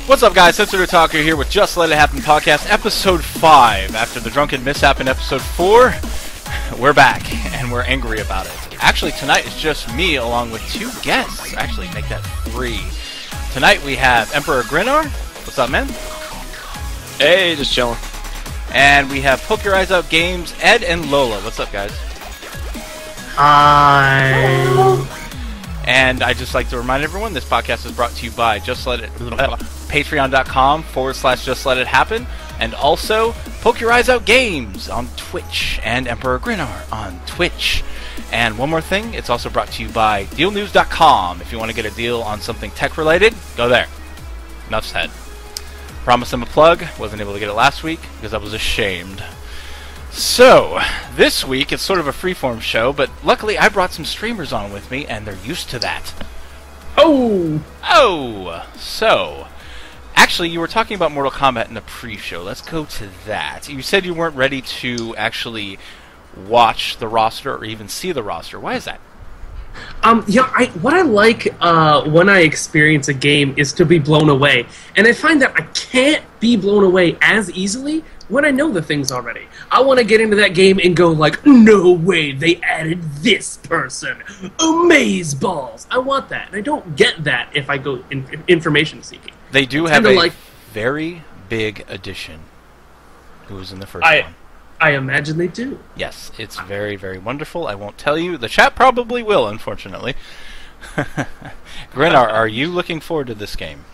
What's up, guys? CensoredOtaku here with Just Let It Happen podcast, episode 5. After the drunken mishap in episode 4, we're back, and we're angry about it. Actually, tonight it's just me along with 2 guests. Actually, make that 3. Tonight we have EmporerGrinnar. What's up, man? Hey, just chilling. And we have PokeYourEyesOutGames, Ed and Lola. What's up, guys? Hi. And I'd just like to remind everyone, this podcast is brought to you by patreon.com/JustLetItHappen, and also PokeYourEyesOutGames on Twitch, and EmporerGrinnar on Twitch. And one more thing, it's also brought to you by DealNews.com. If you want to get a deal on something tech-related, go there. Enough said. Promised them a plug, wasn't able to get it last week because I was ashamed. So, this week it's sort of a freeform show, but luckily I brought some streamers on with me, and they're used to that. Oh! So, actually you were talking about Mortal Kombat in the pre-show. Let's go to that. You said you weren't ready to actually watch the roster or even see the roster. Why is that? What I like when I experience a game is to be blown away. And I find that I can't be blown away as easily when I know the things already. I want to get into that game and go like, no way, they added this person. Amazeballs. I want that. And I don't get that if I go information seeking. They do have a very big addition. Who was in the first one? I imagine they do. Yes, it's very, very wonderful. I won't tell you. The chat probably will, unfortunately. Grinnar, are you looking forward to this game?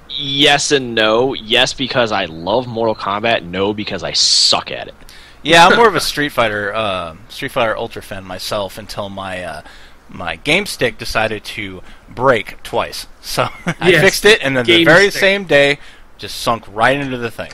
Yes and no. Yes, because I love Mortal Kombat. No, because I suck at it. Yeah, I'm more of a Street Fighter Ultra fan myself until my my game stick decided to break twice. So I fixed it, and then the very same day, just sunk right into the thing.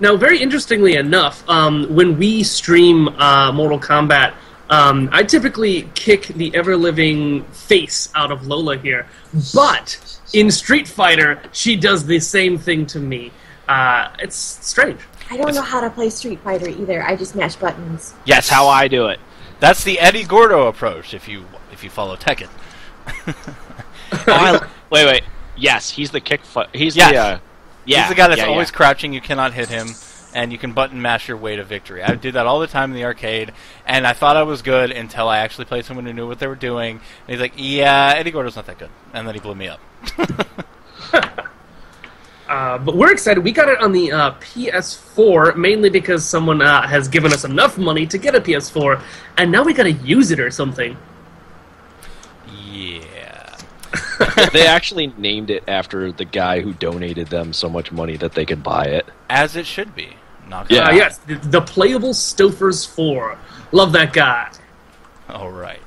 Now, very interestingly enough, when we stream Mortal Kombat, I typically kick the ever-living face out of Lola here. But in Street Fighter, she does the same thing to me. It's strange. I don't know how to play Street Fighter either. I just mash buttons. Yes, how I do it. That's the Eddie Gordo approach. If you follow Tekken. Wait. Yes, he's the kick. He's He's the guy that's always crouching, you cannot hit him, and you can button mash your way to victory. I did that all the time in the arcade, and I thought I was good until I actually played someone who knew what they were doing, and he's like, yeah, Eddie Gordo's not that good. And then he blew me up. But we're excited. We got it on the PS4, mainly because someone has given us enough money to get a PS4, and now we gotta use it or something. Yeah. They actually named it after the guy who donated them so much money that they could buy it. As it should be. Yes, the Playable Stofers 4. Love that guy. All right.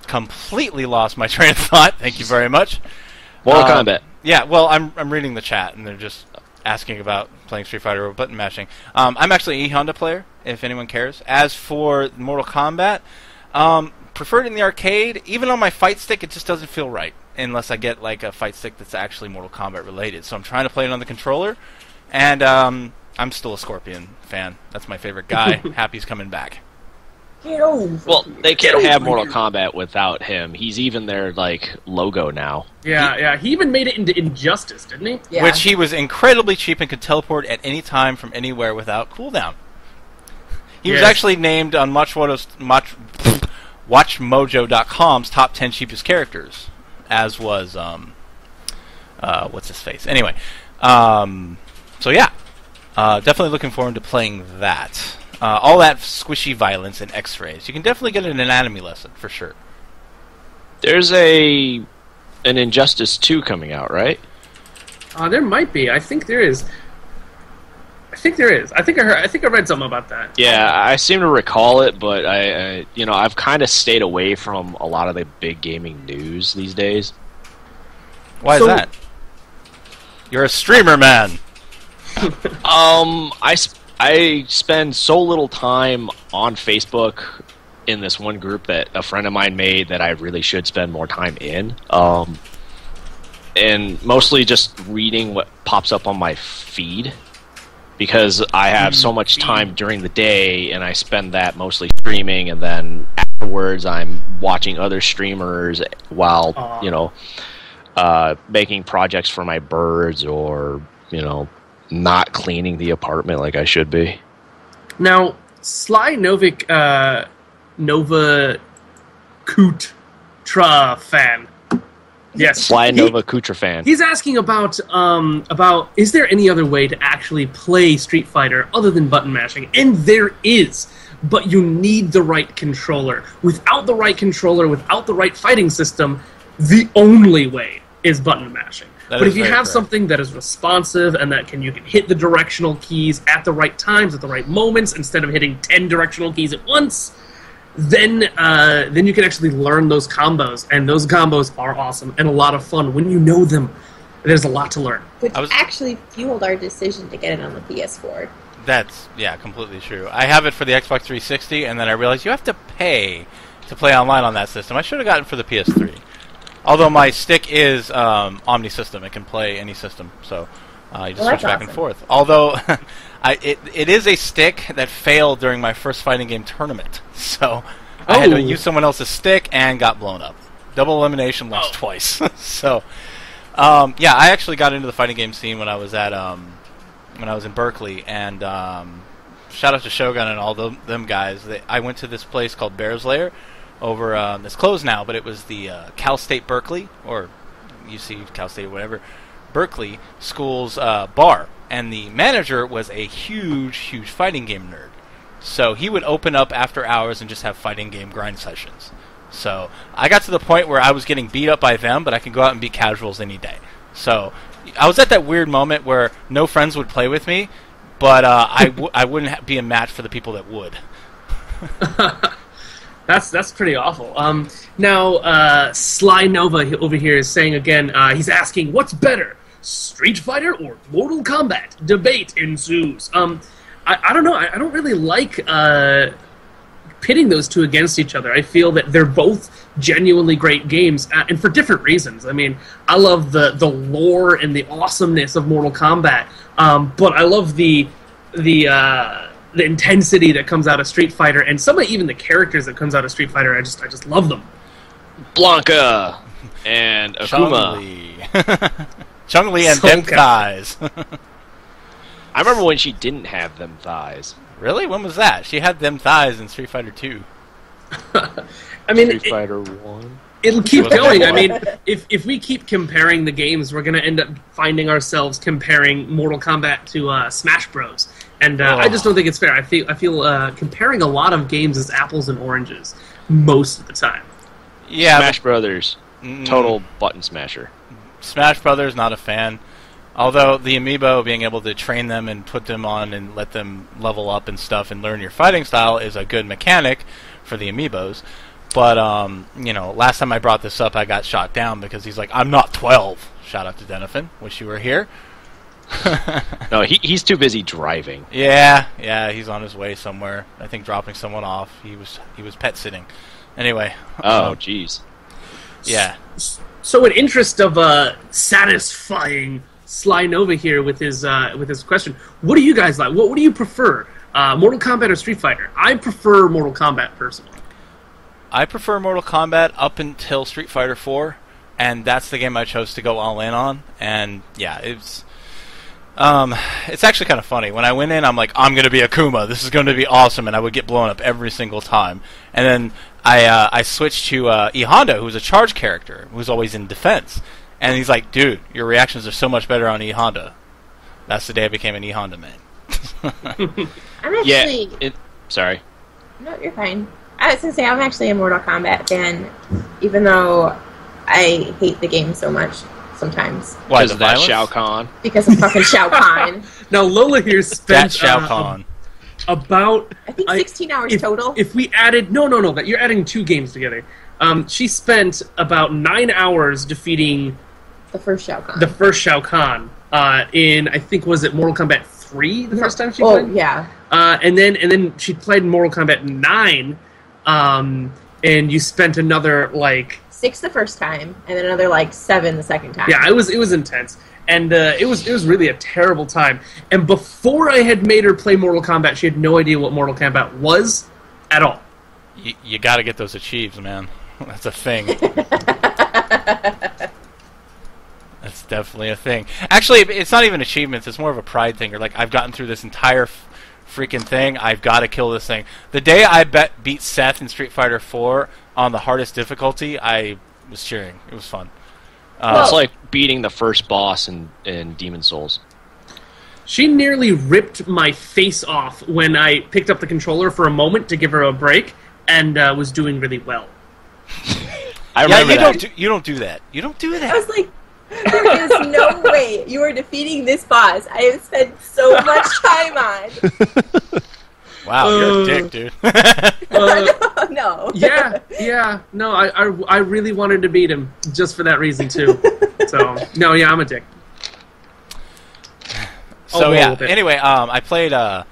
Completely lost my train of thought. Thank you very much. Mortal Kombat. Yeah, well, I'm reading the chat, and they're just asking about playing Street Fighter or button mashing. I'm actually an E-Honda player, if anyone cares. As for Mortal Kombat, preferred in the arcade. Even on my fight stick, it just doesn't feel right unless I get like a fight stick that's actually Mortal Kombat related. So I'm trying to play it on the controller, and I'm still a Scorpion fan. That's my favorite guy. Happy's coming back. Get over Well, they can't have Mortal Kombat without him. He's even their logo now. Yeah. He even made it into Injustice, didn't he? Yeah. Which he was incredibly cheap and could teleport at any time from anywhere without cooldown. He was actually named on WatchMojo.com's top 10 cheapest characters, as was what's his face. Anyway, so yeah, definitely looking forward to playing that. All that squishy violence and X-rays. You can definitely get an anatomy lesson for sure. There's an Injustice 2 coming out, right? There might be. I think there is. I think I read something about that. Yeah, I seem to recall it, but I've kind of stayed away from a lot of the big gaming news these days. Why is that? You're a streamer, man. I spend so little time on Facebook in this one group that a friend of mine made that I really should spend more time in. And mostly just reading what pops up on my feed. because I have so much time during the day, and I spend that mostly streaming, and then afterwards I'm watching other streamers while making projects for my birds, or not cleaning the apartment like I should be. Now, Sly Novik Nova Kutra fan. Yes, Sly Nova Kutra fan. He's asking about is there any other way to actually play Street Fighter other than button mashing? And there is, but you need the right controller. Without the right controller, without the right fighting system, the only way is button mashing. But if you have something that is responsive and that you can hit the directional keys at the right times, at the right moments, instead of hitting 10 directional keys at once, then you can actually learn those combos, and those combos are awesome and a lot of fun when you know them. There's a lot to learn. Which actually fueled our decision to get it on the PS4. That's, completely true. I have it for the Xbox 360, and then I realized you have to pay to play online on that system. I should have gotten it for the PS3. Although my stick is omni-system. It can play any system, so you just switch back and forth. Although, it is a stick that failed during my first fighting game tournament. So I had to use someone else's stick and got blown up. Double elimination, lost twice. So, I actually got into the fighting game scene when I was at when I was in Berkeley, and shout out to Shogun and all them guys. I went to this place called Bear's Lair over. It's closed now, but it was the Cal State Berkeley, or UC Cal State, whatever, Berkeley School's bar, and the manager was a huge fighting game nerd. So he would open up after hours and just have fighting game grind sessions. So I got to the point where I was getting beat up by them, but I could go out and beat casuals any day. So I was at that weird moment where no friends would play with me, but I wouldn't be a match for the people that would. That's pretty awful. Now, Sly Nova over here is saying again, he's asking, what's better, Street Fighter or Mortal Kombat? Debate ensues. I don't know. I don't really like pitting those two against each other. I feel that they're both genuinely great games, and for different reasons. I mean, I love the lore and the awesomeness of Mortal Kombat, but I love the intensity that comes out of Street Fighter, and some of even the characters that comes out of Street Fighter. I just love them. Blanca and Akuma. Chun-Li and them thighs. I remember when she didn't have them thighs. Really? When was that? She had them thighs in Street Fighter 2. I mean, Street Fighter 1. It'll keep going. I mean, if we keep comparing the games, we're going to end up finding ourselves comparing Mortal Kombat to Smash Bros. And I just don't think it's fair. I feel comparing a lot of games is apples and oranges most of the time. Yeah, Smash Brothers, total button smasher. Smash Brothers, not a fan. Although the amiibo, being able to train them and put them on and let them level up and stuff and learn your fighting style is a good mechanic for the amiibos. But, last time I brought this up, I got shot down because he's like, I'm not 12. Shout out to Denifin. Wish you were here. No, he's too busy driving. Yeah, he's on his way somewhere. I think dropping someone off. He was pet sitting. Anyway. Oh, jeez. Yeah. So in interest of satisfying Sly Nova here with his question, what do you guys like? What do you prefer, Mortal Kombat or Street Fighter? I prefer Mortal Kombat personally. I prefer Mortal Kombat up until Street Fighter 4, and that's the game I chose to go all in on. And yeah, it's actually kind of funny. When I went in, I'm like, I'm going to be Akuma. This is going to be awesome, and I would get blown up every single time. And then I switched to E Honda, who's a charge character, who's always in defense. And he's like, dude, your reactions are so much better on E Honda. That's the day I became an E Honda man. I'm actually... Sorry. No, you're fine. I was going to say, I'm actually a Mortal Kombat fan, even though I hate the game so much sometimes. Why, because of that Shao Kahn? Because of fucking Shao Kahn. Now, Lola here spent... That Shao Kahn. About... I think 16 hours total. If we added... No, you're adding two games together. She spent about 9 hours defeating... The first Shao Kahn. The first Shao Kahn. In, I think, was it Mortal Kombat 3 the first time she played? Oh, yeah. And then she played in Mortal Kombat 9, and you spent another, 6 the first time, and then another, 7 the second time. Yeah, it was intense. And it was really a terrible time. And before I had made her play Mortal Kombat, she had no idea what Mortal Kombat was at all. You got to get those achieves, man. That's a thing. That's definitely a thing. Actually, it's not even achievements. It's more of a pride thing. Or like, I've gotten through this entire freaking thing. I've got to kill this thing. The day I beat Seth in Street Fighter 4 on the hardest difficulty, I was cheering. It was fun. It's like beating the first boss in Demon Souls. She nearly ripped my face off when I picked up the controller for a moment to give her a break, and was doing really well. I remember you don't do that. You don't do that. I was like, there is no way you are defeating this boss I have spent so much time on. Wow, you're a dick, dude. No. Yeah. No, I really wanted to beat him just for that reason too. So no, yeah, I'm a dick. So yeah. Anyway, I played Mortal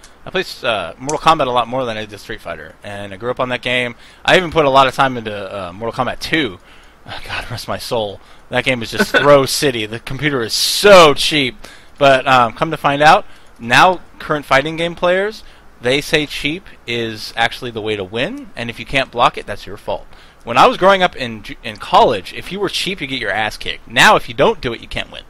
Kombat a lot more than I did Street Fighter, and I grew up on that game. I even put a lot of time into Mortal Kombat 2. Oh, God rest my soul. That game is just throw city. The computer is so cheap. But come to find out, now current fighting game players, they say cheap is actually the way to win, and if you can't block it, that's your fault. When I was growing up in college, if you were cheap, you get your ass kicked. Now, if you don't do it, you can't win.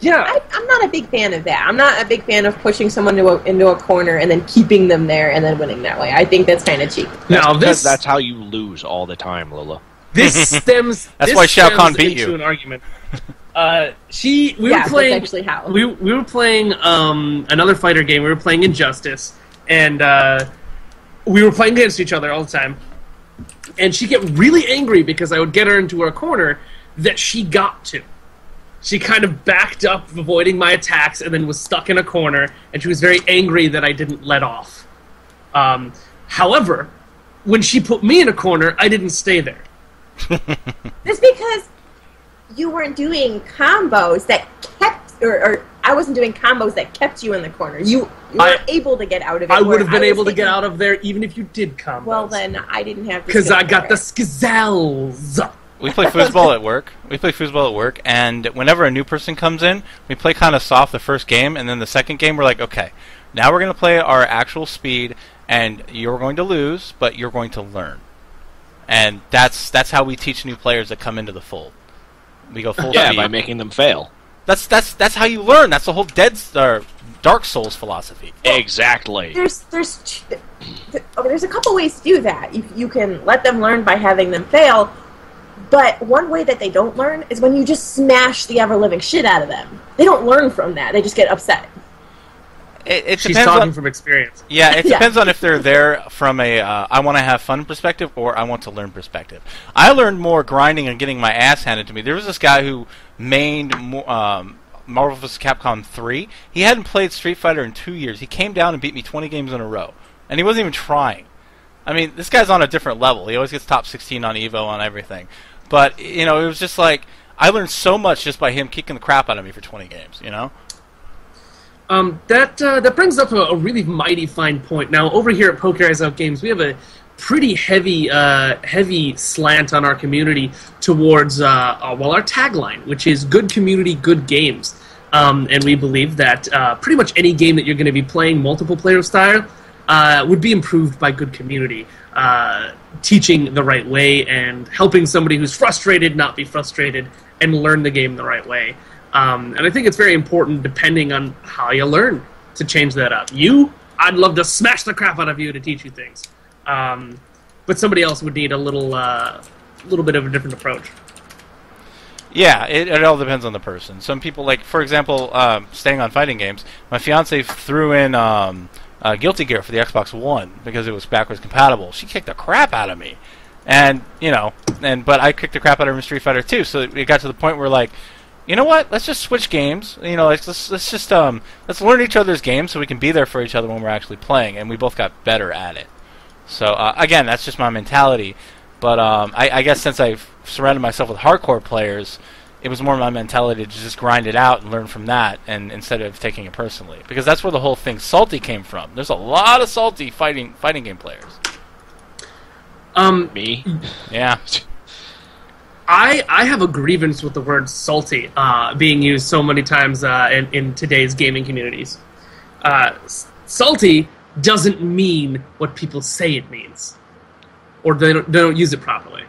Yeah, I'm not a big fan of that. I'm not a big fan of pushing someone into a corner and then keeping them there and then winning that way. I think that's kind of cheap. Now that's how you lose all the time, Lola. This stems. That's why Shao Kahn beat into you. An argument. We were playing. That's actually how. We were playing another fighter game. We were playing Injustice, and we were playing against each other all the time. And she kept really angry because I would get her into a corner that she got to. She kind of backed up, avoiding my attacks, and then was stuck in a corner, and she was very angry that I didn't let off. However, when she put me in a corner, I didn't stay there. That's because you weren't doing combos that kept, or I wasn't doing combos that kept you in the corner. You were able to get out of it. I would have been able to get out of there even if you did combos. Well, then I didn't have to. Because I got the skizzles. We play foosball at work. And whenever a new person comes in, we play kind of soft the first game, and then the second game we're like, okay, now we're going to play our actual speed, and you're going to lose, but you're going to learn. And that's how we teach new players that come into the fold. We go full speed. Yeah, by making them fail. That's how you learn. That's the whole Dark Souls philosophy. Exactly. There's a couple ways to do that. You can let them learn by having them fail. But one way that they don't learn is when you just smash the ever-living shit out of them. They don't learn from that. They just get upset. She's talking from experience. Yeah, it depends on if they're there from a I want to have fun perspective or I want to learn perspective. I learned more grinding and getting my ass handed to me. There was this guy who mained Marvel vs. Capcom 3. He hadn't played Street Fighter in 2 years. He came down and beat me 20 games in a row. And he wasn't even trying. I mean, this guy's on a different level. He always gets top 16 on EVO on everything. But, you know, it was just like, I learned so much just by him kicking the crap out of me for 20 games, you know? That brings up a really mighty fine point. Now, over here at PokeYourEyesOutGames, we have a pretty heavy slant on our community towards, our tagline, which is good community, good games. And we believe that pretty much any game that you're going to be playing multiple player style would be improved by good community. Teaching the right way and helping somebody who's frustrated not be frustrated and learn the game the right way. And I think it's very important, depending on how you learn, to change that up. I'd love to smash the crap out of you to teach you things. But somebody else would need a little bit of a different approach. Yeah, it all depends on the person. Some people, like, for example, staying on fighting games, my fiance threw in Guilty Gear for the Xbox One because it was backwards compatible. She kicked the crap out of me. And, but I kicked the crap out of her in Street Fighter 2, so it got to the point where, like, you know what? Let's just switch games. You know, let's learn each other's games so we can be there for each other when we're actually playing, and we both got better at it. So again, that's just my mentality. But I guess since I've surrounded myself with hardcore players, it was more my mentality to just grind it out and learn from that, and instead of taking it personally, because that's where the whole thing salty came from. There's a lot of salty fighting game players. Me? Yeah. I have a grievance with the word salty being used so many times in today's gaming communities. Salty doesn't mean what people say it means, or they don't use it properly,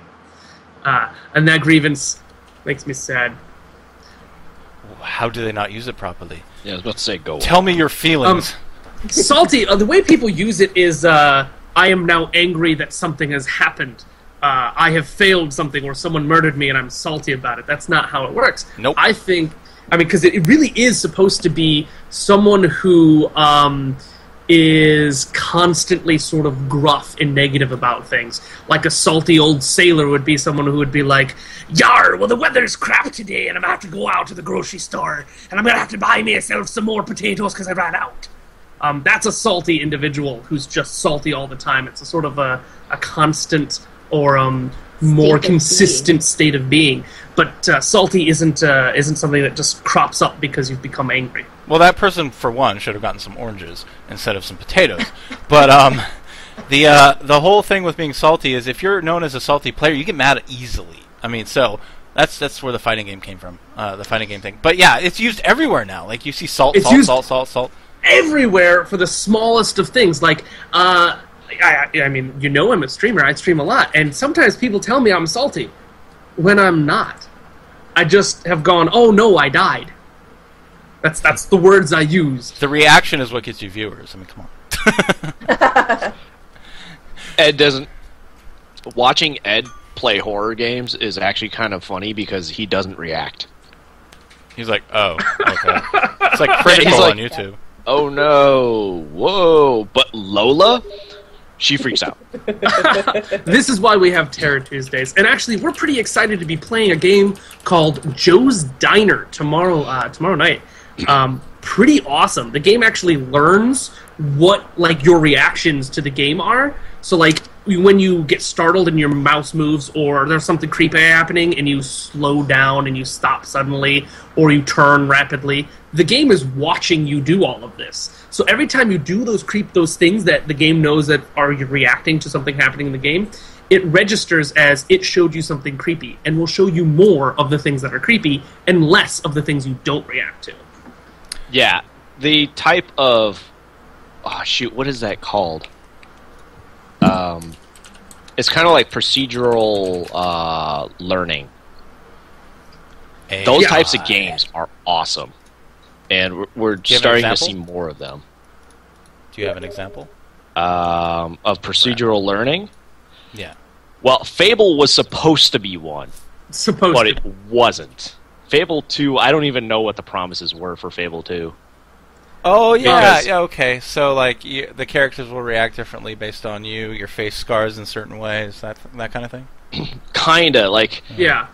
and that grievance makes me sad. How do they not use it properly? Yeah, I was about to say go. Tell me your feelings. Salty. The way people use it is, I am now angry that something has happened. I have failed something, or someone murdered me, and I'm salty about it. That's not how it works. Nope. I mean, because it really is supposed to be someone who is constantly sort of gruff and negative about things. Like a salty old sailor would be someone who would be like, "Yar, well, the weather's crap today, and I'm going to have to go out to the grocery store, and I'm going to have to buy myself some more potatoes because I ran out." That's a salty individual who's just salty all the time. It's a sort of a constant or more consistent state of being. But salty isn't something that just crops up because you've become angry. Well, that person, for one, should have gotten some oranges instead of some potatoes. But the whole thing with being salty is if you're known as a salty player, you get mad easily. I mean, so that's where the fighting game came from, the fighting game thing. But yeah, it's used everywhere now. Like you see salt. Everywhere for the smallest of things. Like, I mean, you know, I'm a streamer. I stream a lot, and sometimes people tell me I'm salty when I'm not. I just have gone, "Oh no, I died." That's the words I used. The reaction is what gets you viewers. I mean, come on. Ed doesn't. Watching Ed play horror games is actually kind of funny because he doesn't react. He's like, "Oh, okay." It's like critical on YouTube. Oh no! Whoa! But Lola, she freaks out. This is why we have Terror Tuesdays, and actually, we're pretty excited to be playing a game called Joe's Diner tomorrow night. Pretty awesome. The game actually learns what your reactions to the game are. So when you get startled and your mouse moves, or there's something creepy happening and you slow down and you stop suddenly, or you turn rapidly, the game is watching you do all of this. So every time you do those things that the game knows that are you reacting to something happening in the game, it registers as it showed you something creepy, and will show you more of the things that are creepy and less of the things you don't react to. Yeah, the type of what is that called? It's kind of like procedural learning. Those types of games are awesome, and we're starting to see more of them. Do you have an example? Of procedural learning? Yeah. Well, Fable was supposed to be one. But it wasn't. Fable 2, I don't even know what the promises were for Fable 2. Oh, yeah, okay. So, the characters will react differently based on you, your face scars in certain ways, that kind of thing? Kinda, Yeah.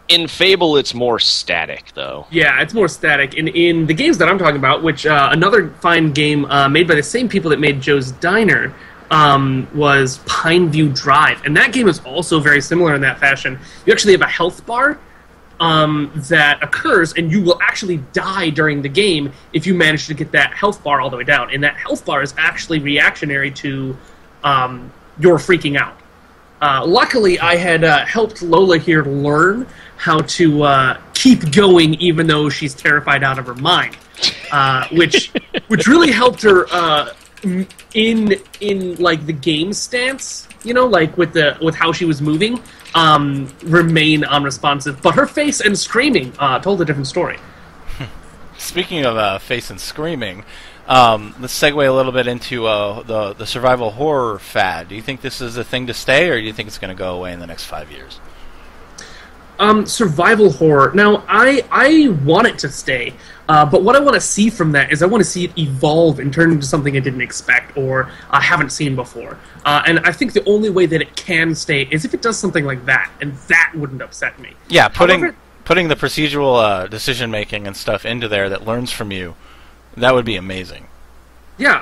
In Fable, it's more static, though. Yeah, it's more static. In the games that I'm talking about, which another fine game made by the same people that made Joe's Diner was Pineview Drive. And that game is also very similar in that fashion. You actually have a health bar that occurs, and you will actually die during the game if you manage to get that health bar all the way down. And that health bar is actually reactionary to your freaking out. Luckily, I had helped Lola here learn how to keep going even though she's terrified out of her mind, which really helped her in the game stance, with how she was moving, remain unresponsive. But her face and screaming told a different story. Speaking of face and screaming, let's segue a little bit into the survival horror fad. Do you think this is a thing to stay, or do you think it's going to go away in the next 5 years? Survival horror. Now, I want it to stay, but what I want to see from that is I want to see it evolve and turn into something I didn't expect or I haven't seen before. And I think the only way that it can stay is if it does something like that, and that wouldn't upset me. Yeah, putting the procedural decision-making and stuff into there that learns from you, that would be amazing. Yeah,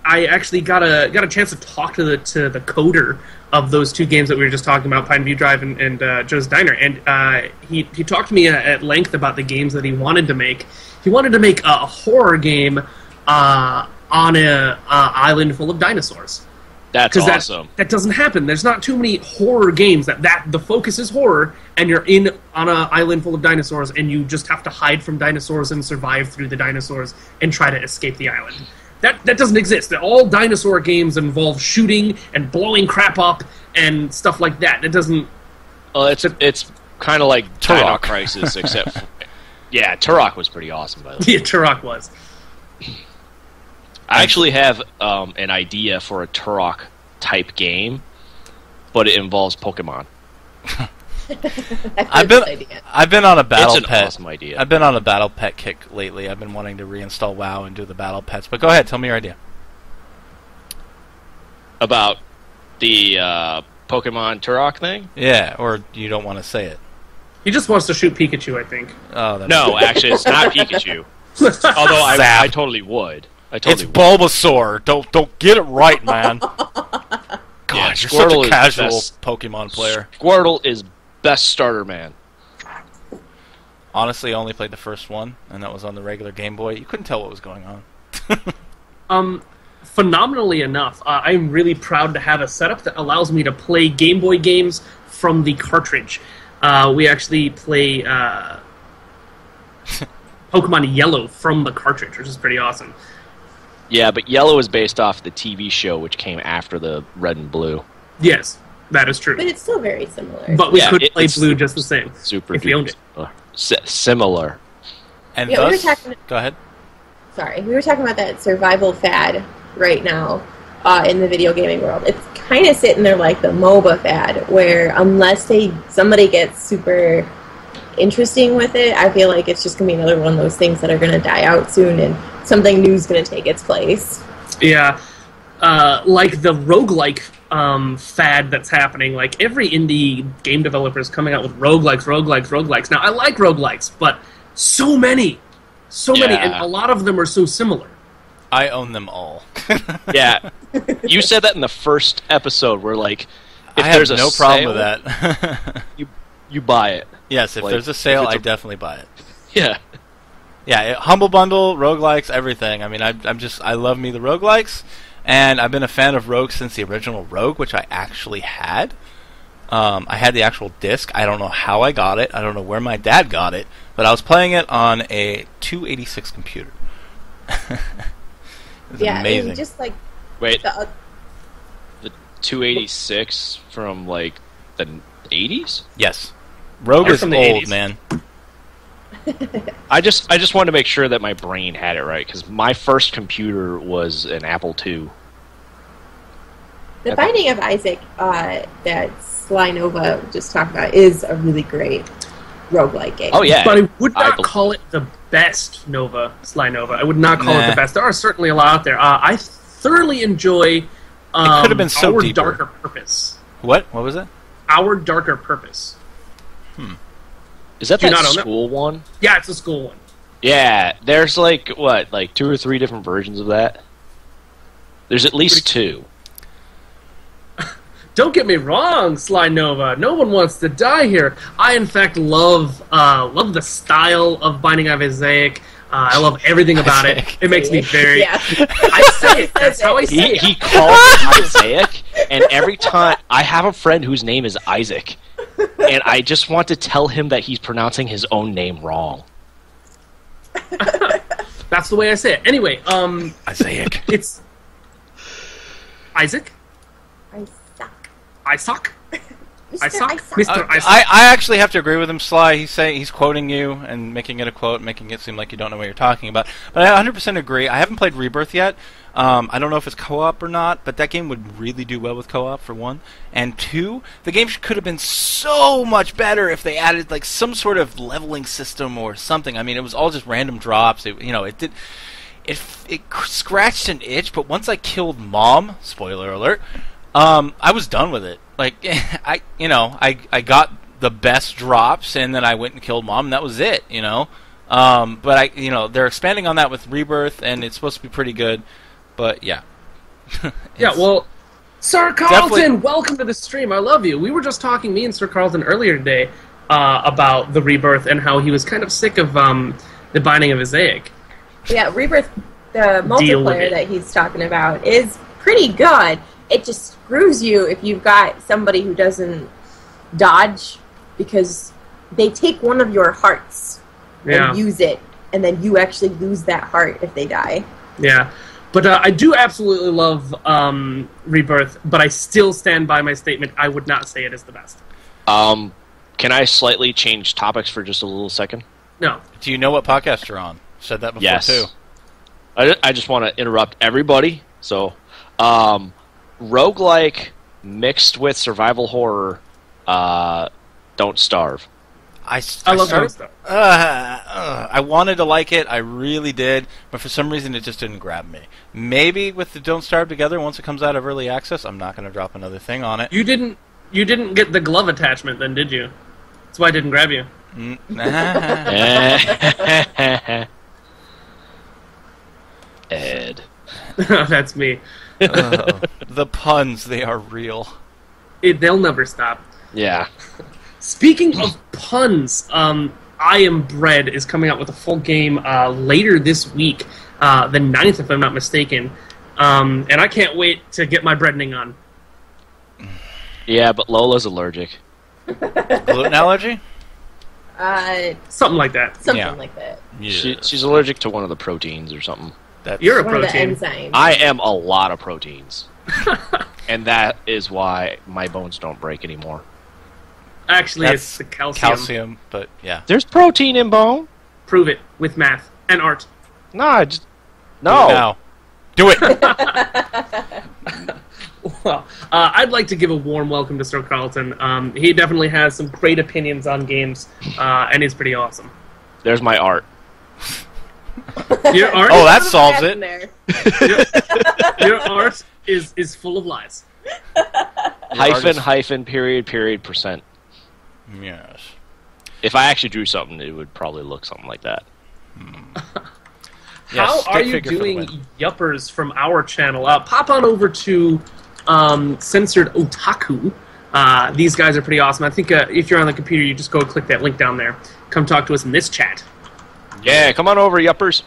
I actually got a chance to talk to the coder of those two games that we were just talking about, Pineview Drive and Joe's Diner, and he talked to me at length about the games that he wanted to make. He wanted to make a horror game on an island full of dinosaurs. That's awesome. That doesn't happen. There's not too many horror games that the focus is horror, and you're on an island full of dinosaurs, and you just have to hide from dinosaurs and survive through the dinosaurs and try to escape the island. That doesn't exist. All dinosaur games involve shooting and blowing crap up and stuff like that. It doesn't... Well, it's kind of like Turok. Dino Crisis, except... Yeah, Turok was pretty awesome, by the way. Yeah, Turok was. I actually have an idea for a Turok-type game, but it involves Pokemon. I've been on a battle It's an pet. awesome idea. I've been on a battle pet kick lately. I've been wanting to reinstall WoW and do the battle pets. But go ahead, tell me your idea. About the Pokemon Turok thing? Yeah, or you don't want to say it. He just wants to shoot Pikachu, I think. Oh, that's No, actually, it's not Pikachu. Although I totally would. It's Bulbasaur. Don't get it right, man. God, Yeah, you're such Squirtle a is casual best. Pokemon player. Squirtle is best starter man. Honestly, I only played the first one, and that was on the regular Game Boy. You couldn't tell what was going on. Phenomenally enough, I'm really proud to have a setup that allows me to play Game Boy games from the cartridge. We actually play Pokemon Yellow from the cartridge, which is pretty awesome. Yeah, but Yellow is based off the TV show, which came after the Red and Blue. Yes, that is true. But it's still very similar. But we Yeah, could play it's Blue just the same. Super if we owned it. similar. And Yeah, we were thus, talking- go ahead. Sorry, we were talking about that survival fad right now in the video gaming world. It's kind of sitting there like the MOBA fad, where unless somebody gets super interesting with it, I feel like it's just going to be another one of those things that are going to die out soon, and something new is going to take its place. Yeah, like the roguelike fad that's happening. Like every indie game developer is coming out with roguelikes. Now I like roguelikes, but so many, and a lot of them are so similar. I own them all. Yeah, you said that in the first episode. Where like, if I there's have a no problem with sale, that. you buy it. Yes, if Like, there's a sale, if it's I a- definitely buy it. Yeah. Yeah, Humble Bundle, roguelikes, everything. I mean, I love me the roguelikes, and I've been a fan of Rogue since the original Rogue, which I actually had. I had the actual disc. I don't know how I got it. I don't know where my dad got it, but I was playing it on a 286 computer. It was amazing. And just like Wait, the, the 286 from like the 80s? Yes. Rogue Or is from the old, 80s. man. I just wanted to make sure that my brain had it right, because my first computer was an Apple II. the Binding of Isaac that Sly Nova just talked about is a really great roguelike game. Oh yeah, But I would not believe- call it the best Sly Nova. I would not call it Nah. the best. There are certainly a lot out there. I thoroughly enjoy could have been so Our deeper. Darker Purpose. What? What was it? Our Darker Purpose. Is that Do you that not own that? school one? Yeah, it's a school one. Yeah, there's like 2 or 3 different versions of that. There's at least 2. Don't get me wrong, Sly Nova. No one wants to die here. I, in fact, love the style of Binding of IsAIC. I love everything about it. Isaac. It makes me very... Yeah. I say it. That's how I say it. He calls it Isaac, and every time I have a friend whose name is Isaac, and I just want to tell him that he's pronouncing his own name wrong. That's the way I say it. Anyway, Isaac. it's... Isaac? I suck. Isaac? Mr. I suck? Isaac. Mr. Isaac. I actually have to agree with him, Sly. He's quoting you and making it a quote, making it seem like you don't know what you're talking about. But I 100% agree. I haven't played Rebirth yet. I don't know if it's co-op or not, but that game would really do well with co-op, for one. And two, the game could have been so much better if they added like some sort of leveling system or something. I mean, it was all just random drops. It scratched an itch, but once I killed Mom, spoiler alert, I was done with it. Like, I got the best drops, and then I went and killed Mom, and that was it, But they're expanding on that with Rebirth, and it's supposed to be pretty good. But yeah. Yeah, well, Sir Carlton, Definitely- welcome to the stream. I love you. We were just talking, me and Sir Carlton, earlier today about the Rebirth and how he was kind of sick of the Binding of IsAIC. Yeah, Rebirth, the Deal with multiplayer it. that he's talking about is pretty good. It just screws you if you've got somebody who doesn't dodge, because they take one of your hearts Yeah. and use it, and then you actually lose that heart if they die. Yeah. But I do absolutely love Rebirth, but I still stand by my statement. I would not say it is the best. Can I slightly change topics for just a little second? No. Do you know what podcast you're on? Said that before, Yes. too. I just want to interrupt everybody. So, roguelike mixed with survival horror, Don't Starve. I love that stuff. I wanted to like it, I really did, but for some reason it just didn't grab me. Maybe with the Don't Starve together, once it comes out of early access, I'm not going to drop another thing on it. You didn't get the glove attachment, then, did you? That's why it didn't grab you. Ed. That's me. The puns, they are real. They'll never stop. Yeah. Speaking of puns, I Am Bread is coming out with a full game later this week, the 9th, if I'm not mistaken. And I can't wait to get my breadening on. Yeah, but Lola's allergic. Gluten allergy? Something like that. Something like that. Yeah. She's allergic to one of the proteins or something. You're a One of the protein. enzymes. I am a lot of proteins. And that is why my bones don't break anymore. Actually, That's it's the calcium. Calcium, but yeah. There's protein in bone. Prove it with math and art. No, just Do it no. now. Do it! Well, I'd like to give a warm welcome to Sir Carlton. He definitely has some great opinions on games, and he's pretty awesome. There's my art. Your art, Oh, that solves In it. there. your art is full of lies. Hyphen, period, percent. Yes. If I actually drew something, it would probably look something like that. How Yes, are stick you figure for the doing, win. yuppers from our channel? Pop on over to CensoredOtaku. These guys are pretty awesome. I think if you're on the computer, you just go and click that link down there. Come talk to us in this chat. Yeah, come on over, yuppers.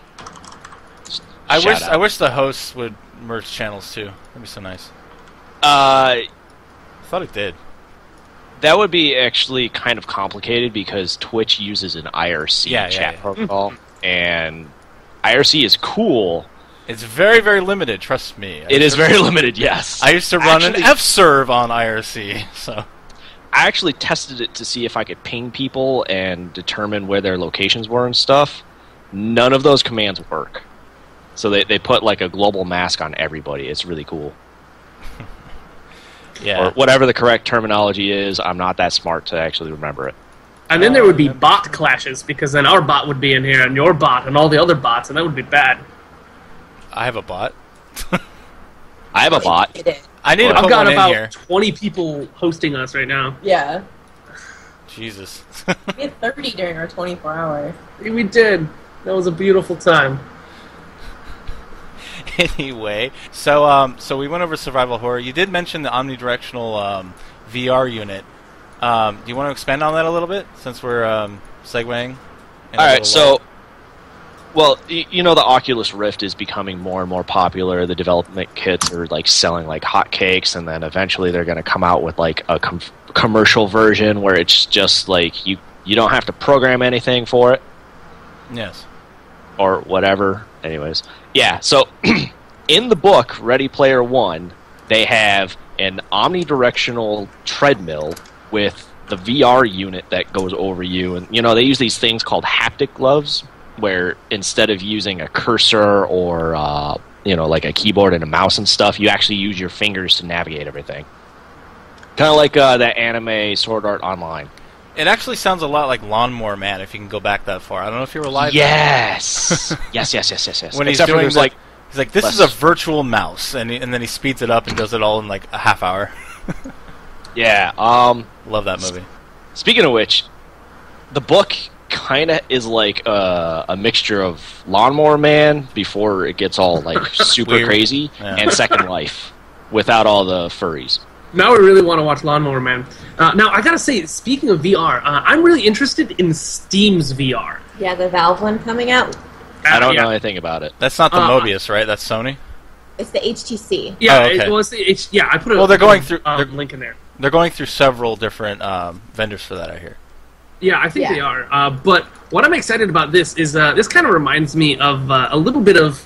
I wish the hosts would merge channels too. That'd be so nice. I thought it did. That would be actually kind of complicated because Twitch uses an IRC chat protocol, and IRC is cool. It's very, very limited, trust me. It is very limited, yes. I used to run an F-serve on IRC, so... I actually tested it to see if I could ping people and determine where their locations were and stuff. None of those commands work. So they put like a global mask on everybody. It's really cool. Yeah. Or whatever the correct terminology is, I'm not that smart to actually remember it. And then there would be bot clashes, because then our bot would be in here, and your bot, and all the other bots, and that would be bad. I have a bot. I have a bot. I need to I've put got one in about here. 20 people hosting us right now. Yeah. Jesus. We had 30 during our 24 hours. We did. That was a beautiful time. Anyway, so we went over survival horror. You did mention the omnidirectional VR unit. Do you want to expand on that a little bit, since we're segueing? All right, so, well, you know the Oculus Rift is becoming more and more popular. The development kits are like selling like hotcakes, and then eventually they're going to come out with like a commercial version where it's just like you don't have to program anything for it. Yes. Or whatever. Anyways, yeah. So in the book Ready Player One, they have an omnidirectional treadmill with the VR unit that goes over you, and you know they use these things called haptic gloves, where instead of using a cursor or like a keyboard and a mouse and stuff, you actually use your fingers to navigate everything. Kind of like that anime Sword Art Online. It actually sounds a lot like Lawnmower Man, if you can go back that far. I don't know if you were live. Yes. yes. When he's Except doing for there's he's like, this is a virtual mouse, and then he speeds it up and does it all in like a half hour. Yeah. Love that movie. Speaking of which, the book kind of is like a mixture of Lawnmower Man before it gets all like super Weird. Crazy, and Second Life without all the furries. Now we really want to watch Lawnmower Man. Now, I gotta say, speaking of VR, I'm really interested in Steam's VR. Yeah, the Valve one coming out. I don't know anything about it. That's not the Mobius, right? That's Sony? It's the HTC. Yeah, Oh, okay. I put Well, they're going through- link in there. They're going through several different vendors for that, I hear. Yeah, I think Yeah. they are. But what I'm excited about this is this kind of reminds me of a little bit of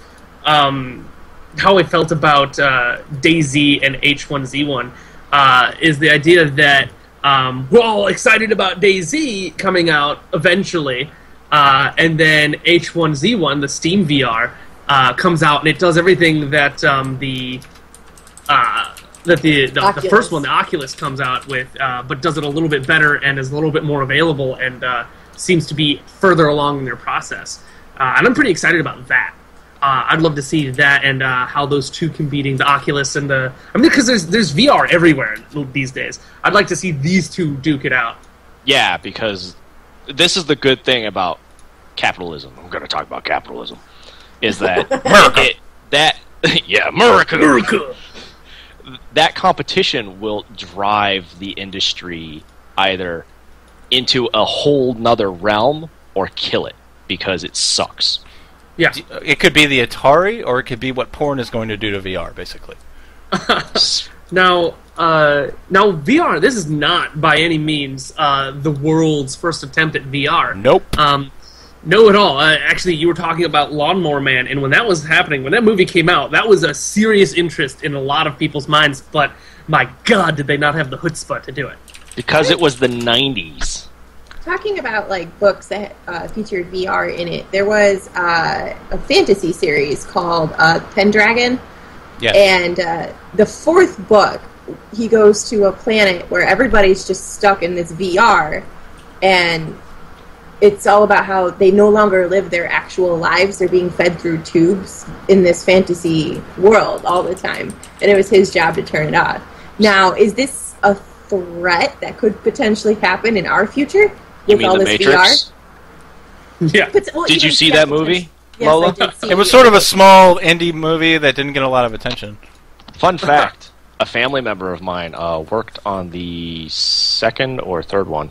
how I felt about DayZ and H1Z1 is the idea that we're all excited about DayZ coming out eventually, and then H1Z1, the Steam VR, comes out and it does everything that the first one, the Oculus, comes out with, but does it a little bit better and is a little bit more available and seems to be further along in their process. And I'm pretty excited about that. I'd love to see that and how those two competing, the Oculus and the... I mean, because there's VR everywhere these days. I'd like to see these two duke it out. Yeah, because this is the good thing about capitalism. I'm going to talk about capitalism. Is that... America! America! That competition will drive the industry either into a whole nother realm or kill it because it sucks. Yeah. It could be the Atari, or it could be what porn is going to do to VR, basically. Now, VR, this is not by any means the world's first attempt at VR. Nope. No at all. Actually, you were talking about Lawnmower Man, and when that was happening, when that movie came out, that was a serious interest in a lot of people's minds, but my God, did they not have the chutzpah to do it. Because it was the 90s. Talking about like books that featured VR in it, there was a fantasy series called Pendragon. Yes. And the fourth book, he goes to a planet where everybody's just stuck in this VR, and it's all about how they no longer live their actual lives. They're being fed through tubes in this fantasy world all the time. And it was his job to turn it off. Now, is this a threat that could potentially happen in our future? You With mean all The this Matrix? VR? Yeah. Did you see that movie, Yes, Lola? I did see It was sort of a small indie movie that didn't get a lot of attention. Fun fact, a family member of mine worked on the second or third one,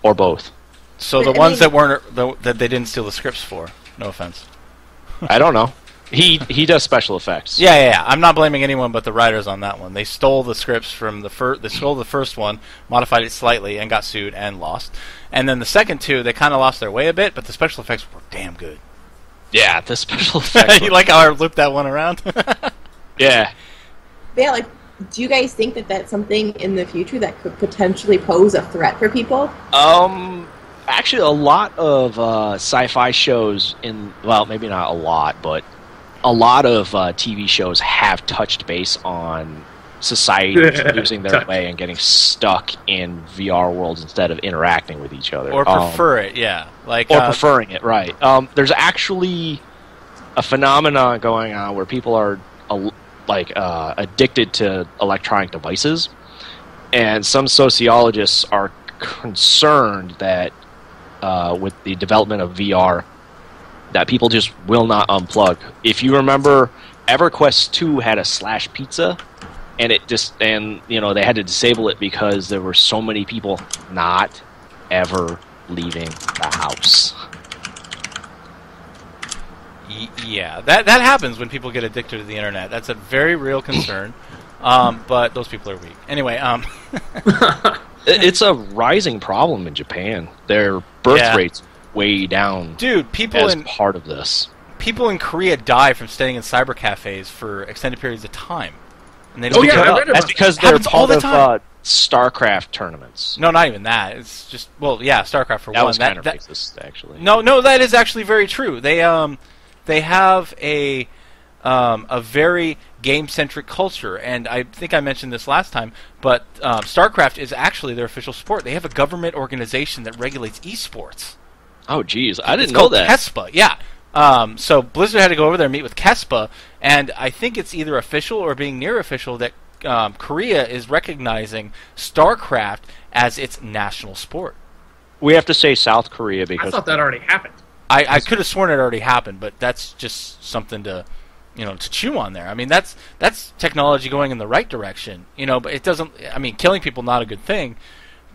or both. So But, the I ones mean- that they didn't steal the scripts for, no offense. I don't know. He does special effects. Yeah. I'm not blaming anyone but the writers on that one. They stole the scripts from they stole the first one, modified it slightly, and got sued and lost. And then the second two, they kind of lost their way a bit, but the special effects were damn good. Yeah, the special effects. You like how I looped that one around? Yeah. Yeah, like, do you guys think that that's something in the future that could potentially pose a threat for people? Actually, a lot of sci-fi shows well, maybe not a lot, but a lot of TV shows have touched base on society losing their way and getting stuck in VR worlds instead of interacting with each other. Or prefer it, yeah. Like or preferring it, right. There's actually a phenomenon going on where people are addicted to electronic devices, and some sociologists are concerned that with the development of VR, that people just will not unplug. If you remember, EverQuest 2 had a slash pizza, and they had to disable it because there were so many people not ever leaving the house. Yeah, that happens when people get addicted to the internet. That's a very real concern. But those people are weak. Anyway, It's a rising problem in Japan. Their birth rate's way down. Dude, part of this. People in Korea die from staying in cyber cafes for extended periods of time. And they Oh, yeah, I read about That's that. because they're Happens all part the of time. StarCraft tournaments. No, not even that. It's just StarCraft for That one. was kind of racist, actually. No, that is actually very true. They have a very game-centric culture, and I think I mentioned this last time, but StarCraft is actually their official sport. They have a government organization that regulates esports. Oh, geez. I didn't It's know called that. KESPA, yeah. So Blizzard had to go over there and meet with KESPA, and I think it's either official or being near official that Korea is recognizing StarCraft as its national sport. We have to say South Korea I because thought that already happened. I could have sworn it already happened, but that's just something to chew on there. I mean, that's technology going in the right direction, but it doesn't. I mean, killing people not a good thing,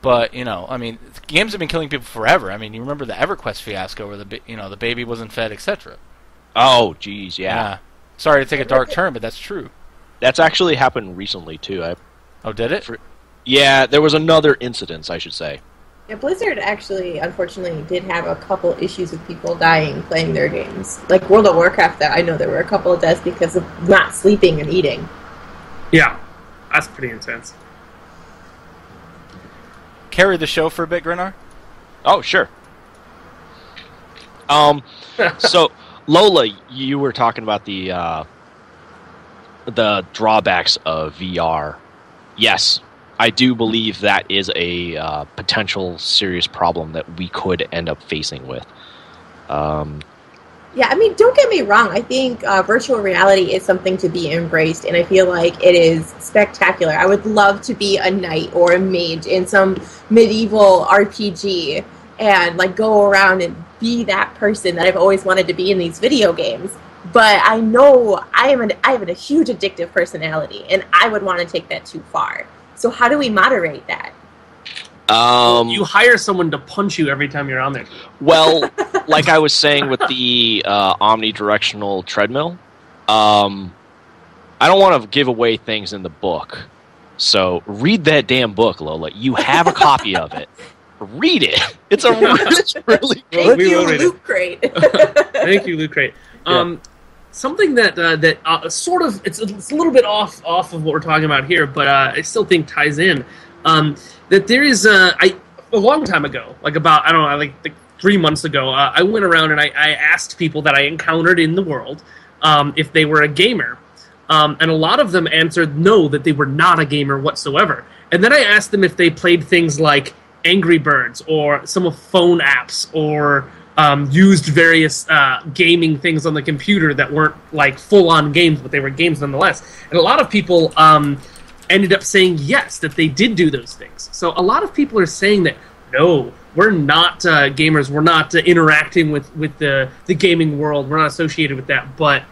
but I mean, games have been killing people forever. I mean, you remember the EverQuest fiasco where the baby wasn't fed, etc. Oh, geez, yeah. Sorry to take a dark turn, but that's true. That's actually happened recently too. Oh, did it? Yeah, there was another incident, I should say. Yeah, Blizzard actually, unfortunately, did have a couple issues with people dying playing their games. Like World of Warcraft, that I know there were a couple of deaths because of not sleeping and eating. Yeah, that's pretty intense. Carry the show for a bit, Grinnar? Oh, sure. So, Lola, you were talking about the drawbacks of VR. Yes, I do believe that is a potential serious problem that we could end up facing with. Yeah, I mean, don't get me wrong. I think virtual reality is something to be embraced, and I feel like it is spectacular. I would love to be a knight or a mage in some medieval RPG and like go around and be that person that I've always wanted to be in these video games. But I know I have a huge addictive personality, and I would want to take that too far. So how do we moderate that? You hire someone to punch you every time you're on there. Well, like I was saying with the omnidirectional treadmill, I don't want to give away things in the book. So read that damn book, Lola. You have a copy of it. Read it. It's really good. Thank you, Loot Crate. Thank you, Loot Crate. Something that sort of it's a little bit off of what we're talking about here, but I still think ties in. That there is a long time ago, like about I don't know, like 3 months ago, I went around and I asked people that I encountered in the world if they were a gamer, and a lot of them answered no, that they were not a gamer whatsoever. And then I asked them if they played things like Angry Birds or some of phone apps or used various gaming things on the computer that weren't like full-on games, but they were games nonetheless. And a lot of people ended up saying yes, that they did do those things. So a lot of people are saying that, no, we're not gamers, we're not interacting with the gaming world, we're not associated with that, but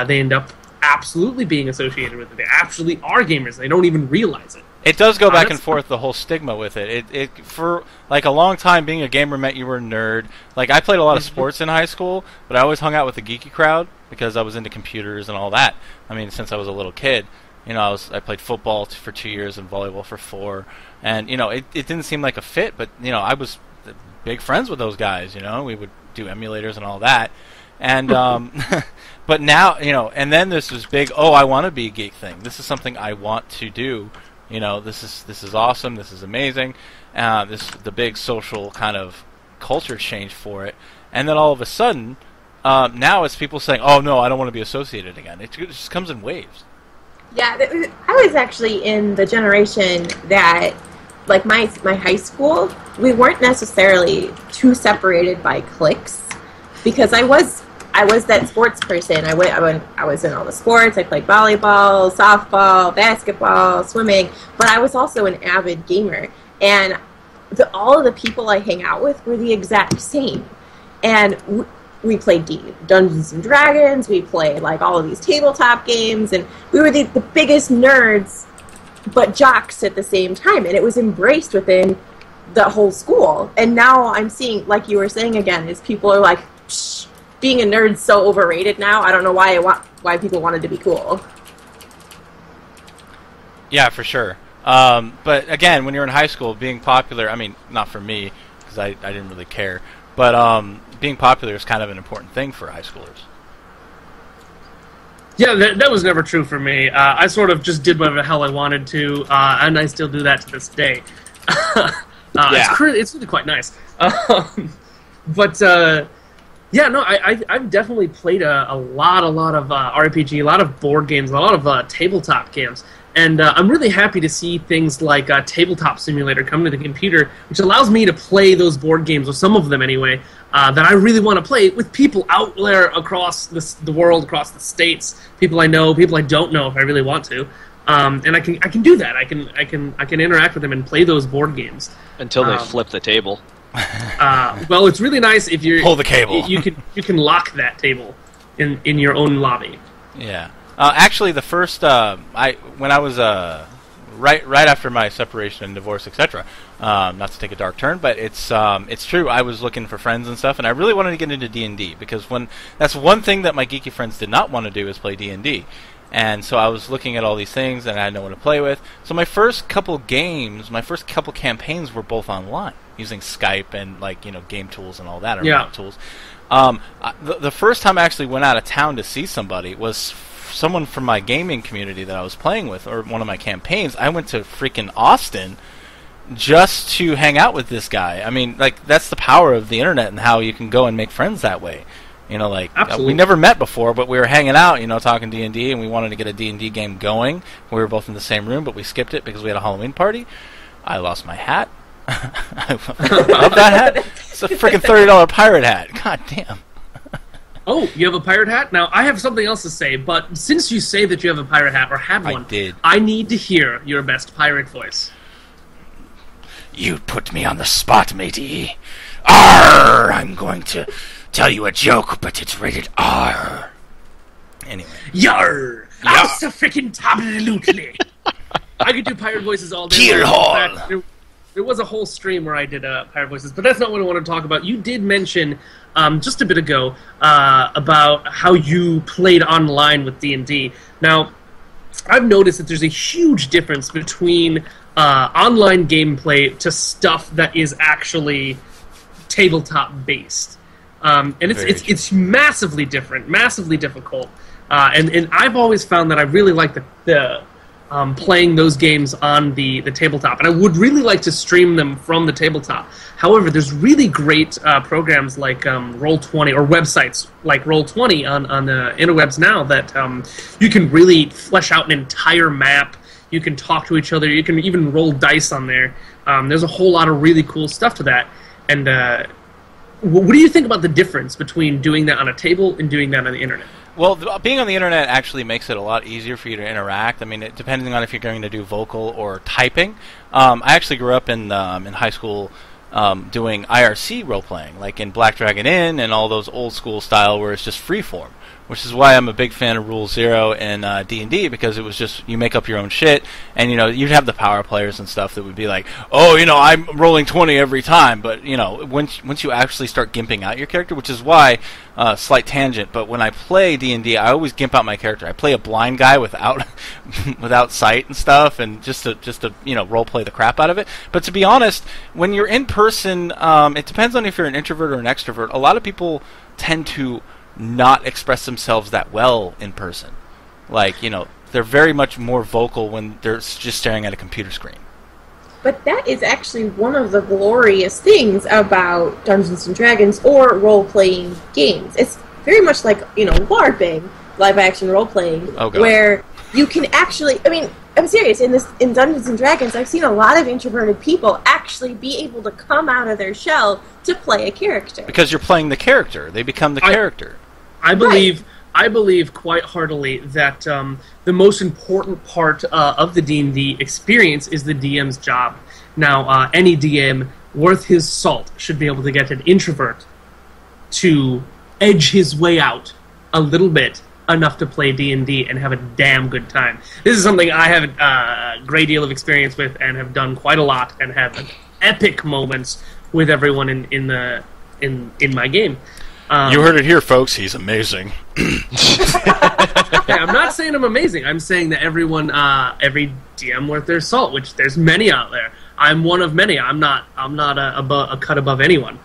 they end up absolutely being associated with it. They actually are gamers, they don't even realize it. It does go back and forth, the whole stigma with it. It for like a long time, being a gamer meant you were a nerd. Like I played a lot of sports in high school, but I always hung out with the geeky crowd because I was into computers and all that. I mean, since I was a little kid, you know, I played football for 2 years and volleyball for 4, and you know, it didn't seem like a fit. But you know, I was big friends with those guys. You know, we would do emulators and all that, and but now, you know, and then this was big. Oh, I want to be a geek thing. This is something I want to do. You know, this is awesome. This is amazing. The big social kind of culture change for it, and then all of a sudden, now it's people saying, "Oh no, I don't want to be associated again." It just comes in waves. Yeah, I was actually in the generation that, like my high school, we weren't necessarily too separated by cliques, because I was that sports person. I was in all the sports. I played volleyball, softball, basketball, swimming, but I was also an avid gamer. And all of the people I hang out with were the exact same. And we played Dungeons and Dragons. We played like all of these tabletop games, and we were the biggest nerds, but jocks at the same time. And it was embraced within the whole school. And now I'm seeing, like you were saying again, is people are like, psh, being a nerd's so overrated now. I don't know why people wanted to be cool. Yeah, for sure. But again, when you're in high school, being popular, I mean, not for me, because I didn't really care, but being popular is kind of an important thing for high schoolers. Yeah, that was never true for me. I sort of just did whatever the hell I wanted to, and I still do that to this day. Yeah. It's really quite nice. But yeah, no, I've definitely played a lot of RPG, a lot of board games, a lot of tabletop games. And I'm really happy to see things like Tabletop Simulator come to the computer, which allows me to play those board games, or some of them anyway, that I really want to play with people out there across the world, across the states, people I know, people I don't know if I really want to. And I can do that. I can interact with them and play those board games until they flip the table. Well, it's really nice if you pull the cable. You can lock that table in your own lobby. Yeah. Actually, the first when I was right after my separation and divorce, etc. Not to take a dark turn, but it's true. I was looking for friends and stuff, and I really wanted to get into D&D because that's one thing that my geeky friends did not want to do is play D&D. And so I was looking at all these things, and I had no one to play with. So my first couple games, my first couple campaigns were both online. using Skype and like game tools and all that, or Yeah. tools. The first time I actually went out of town to see somebody was someone from my gaming community that I was playing with, or one of my campaigns. I went to freaking Austin just to hang out with this guy. I mean, like, that's the power of the internet and how you can go and make friends that way. Absolutely. We never met before, but we were hanging out, talking D&D, and we wanted to get a D&D game going. We were both in the same room, but we skipped it because we had a Halloween party. I lost my hat. I love that hat. It's a freaking $30 pirate hat. God damn. Oh, you have a pirate hat? Now, I have something else to say, but since you say that you have a pirate hat, or had one, I need to hear your best pirate voice. You put me on the spot, matey. Arr! I'm going to tell you a joke, but it's rated R. Anyway. Yarr! Abso-freaking-tably-lootly! I could do pirate voices all day. Keel long. haul! There was a whole stream where I did pirate voices, but that's not what I want to talk about. You did mention just a bit ago about how you played online with D&D. Now, I've noticed that there's a huge difference between online gameplay to stuff that is actually tabletop-based. And it's massively different, massively difficult. And I've always found that I really like the playing those games on the tabletop, and I would really like to stream them from the tabletop. However, there's really great programs like Roll20, or websites like Roll20 on the interwebs now that you can really flesh out an entire map. You can talk to each other. You can even roll dice on there. There's a whole lot of really cool stuff to that. And what do you think about the difference between doing that on a table and doing that on the internet? Well, being on the internet actually makes it a lot easier for you to interact. I mean, depending on if you're going to do vocal or typing. I actually grew up in high school doing IRC role-playing, like in Black Dragon Inn and all those old-school style where it's just free-form, which is why I'm a big fan of Rule Zero and D&D, because it was just, you make up your own shit, and, you'd have the power players and stuff that would be like, oh, I'm rolling 20 every time, but, once you actually start gimping out your character, which is why, slight tangent, but when I play D&D, I always gimp out my character. I play a blind guy without without sight and stuff, and just to role play the crap out of it. But to be honest, when you're in person, it depends on if you're an introvert or an extrovert. A lot of people tend to not express themselves that well in person. Like, they're very much more vocal when they're just staring at a computer screen. But that is actually one of the glorious things about Dungeons & Dragons or role-playing games. It's very much like, LARPing, live-action role-playing, where you can actually... I mean, I'm serious. In Dungeons & Dragons, I've seen a lot of introverted people actually be able to come out of their shell to play a character. Because you're playing the character. They become the character. I believe quite heartily that the most important part of the D&D experience is the DM's job. Now, any DM worth his salt should be able to get an introvert to edge his way out a little bit, enough to play D&D and have a damn good time. This is something I have a great deal of experience with and have done quite a lot, and have epic moments with everyone in my game. You heard it here, folks. He's amazing. Hey, I'm not saying I'm amazing. I'm saying that every DM worth their salt, which there's many out there. I'm one of many. I'm not a cut above anyone.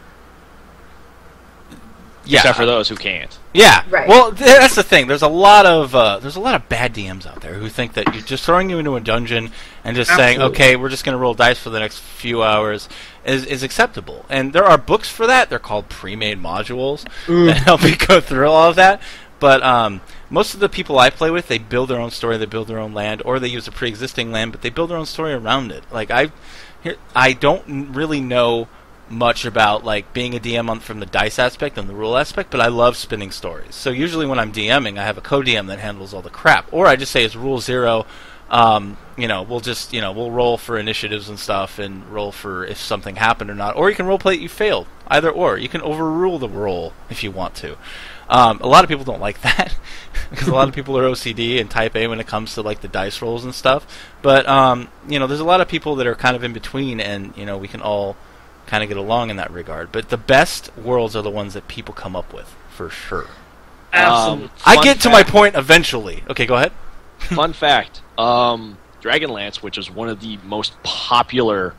Yeah. Except for those who can't. Yeah. Right. Well, that's the thing. There's a lot of bad DMs out there who think that you're just throwing you into a dungeon and just saying, okay, we're just going to roll dice for the next few hours is acceptable. And there are books for that. They're called pre-made modules that help you go through all of that. But most of the people I play with, they build their own story, they build their own land, or they use a pre-existing land, but they build their own story around it. Like I don't really know much about like being a DM from the dice aspect and the rule aspect, but I love spinning stories. So usually when I'm DMing, I have a co-DM that handles all the crap, or I just say it's Rule Zero. We'll roll for initiatives and stuff, and roll for if something happened or not. Or you can roleplay it you failed. Either or. You can overrule the roll if you want to. A lot of people don't like that because a lot of people are OCD and Type A when it comes to like the dice rolls and stuff. But there's a lot of people that are kind of in between, and we can all kind of get along in that regard. But the best worlds are the ones that people come up with, for sure. Absolutely. I get to my point eventually. Okay, go ahead. Fun fact. Dragonlance, which is one of the most popular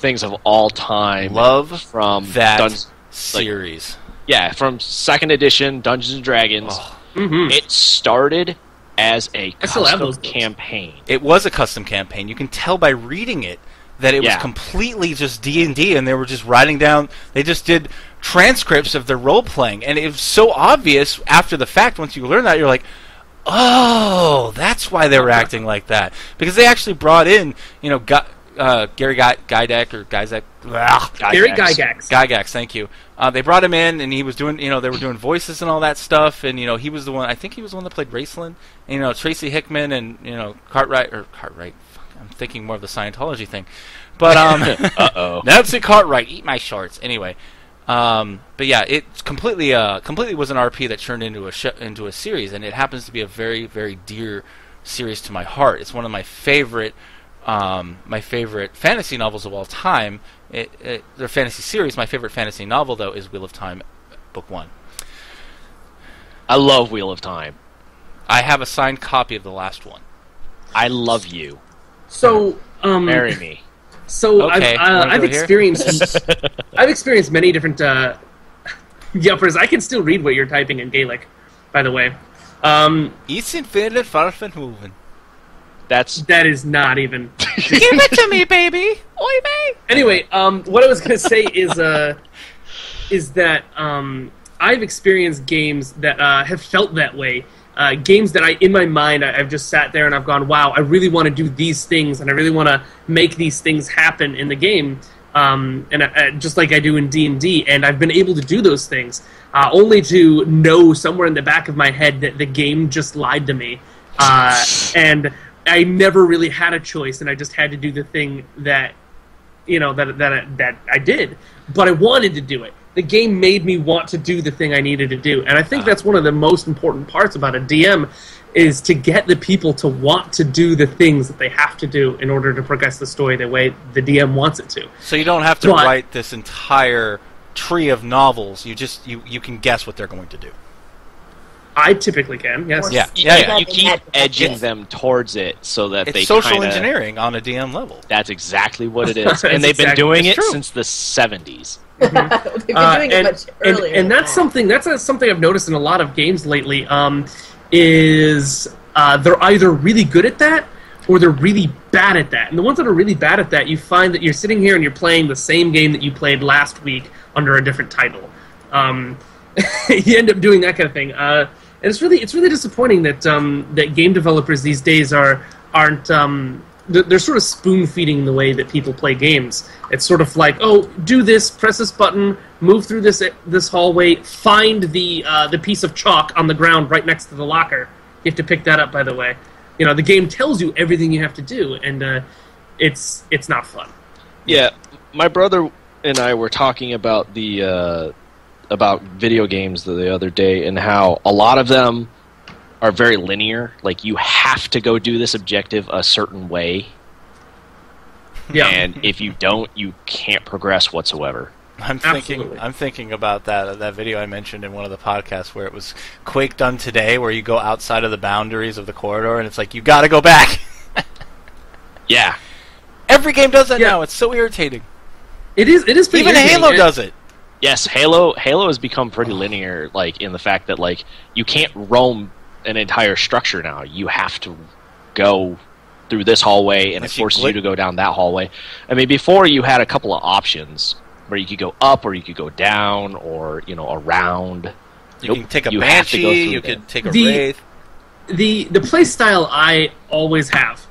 things of all time. Love from that series. From 2nd edition Dungeons and Dragons. Oh. It started as a custom campaign. It was a custom campaign. You can tell by reading it that it was completely just D&D, and they were just writing down. They just did transcripts of their role playing, and it was so obvious after the fact. Once you learn that, you're like, oh, that's why they were acting like that, because they actually brought in, Gary Gygax or Gygax. Gary Gygax. Gygax, thank you. They brought him in, and he was doing, they were doing voices and all that stuff, and he was the one. I think he was the one that played Raceland. And, Tracy Hickman and Cartwright. Fuck, I'm thinking more of the Scientology thing, but Nancy Cartwright, eat my shorts. Anyway, but yeah, it completely was an RP that turned into a series, and it happens to be a very, very dear series to my heart. It's one of my favorite fantasy novels of all time. Their fantasy series. My favorite fantasy novel, though, is Wheel of Time, Book 1. I love Wheel of Time. I have a signed copy of the last one. I love you. So, marry me. So okay. I've experienced many different yuppers. I can still read what you're typing in Gaelic, by the way. It's in Finland, far from moving. That is not even. Give it to me, baby. Oi, babe. Anyway, what I was going to say is that I've experienced games that have felt that way. Games that in my mind, I've just sat there and I've gone, wow, I really want to do these things, and I really want to make these things happen in the game, just like I do in D&D, and I've been able to do those things, only to know somewhere in the back of my head that the game just lied to me, and I never really had a choice, and I just had to do the thing that I did, but I wanted to do it. The game made me want to do the thing I needed to do, and I think that's one of the most important parts about a DM, is to get the people to want to do the things that they have to do in order to progress the story the way the DM wants it to. So you don't have to write this entire tree of novels. You just you can guess what they're going to do. I typically can, yes. Yeah. You keep edging them towards it so that it's social engineering on a DM level. That's exactly what it is, and they've been doing it since the 70s. They've been doing it much earlier. And that's something I've noticed in a lot of games lately. Is they're either really good at that or they're really bad at that. And the ones that are really bad at that, you find that you're sitting here and you're playing the same game that you played last week under a different title. You end up doing that kind of thing. And it's really disappointing that that game developers these days aren't. They're sort of spoon-feeding the way that people play games. It's sort of like, oh, do this, press this button, move through this hallway, find the piece of chalk on the ground right next to the locker. You have to pick that up, by the way. The game tells you everything you have to do, and it's not fun. Yeah, my brother and I were talking about about video games the other day, and how a lot of them are very linear. Like, you have to go do this objective a certain way. Yeah. And if you don't, you can't progress whatsoever. I'm thinking about that video I mentioned in one of the podcasts where it was Quake done today, where you go outside of the boundaries of the corridor, and it's like, you gotta go back. Yeah. Every game does that now. It's so irritating. It is pretty Even irritating. Halo does it. Yes, Halo has become pretty linear, like, in the fact that, like, you can't roam an entire structure now. You have to go through this hallway, and it forces you to go down that hallway. I mean, before you had a couple of options where you could go up, or you could go down, or around. You can take a Banshee. You could take a Wraith. The play style I always have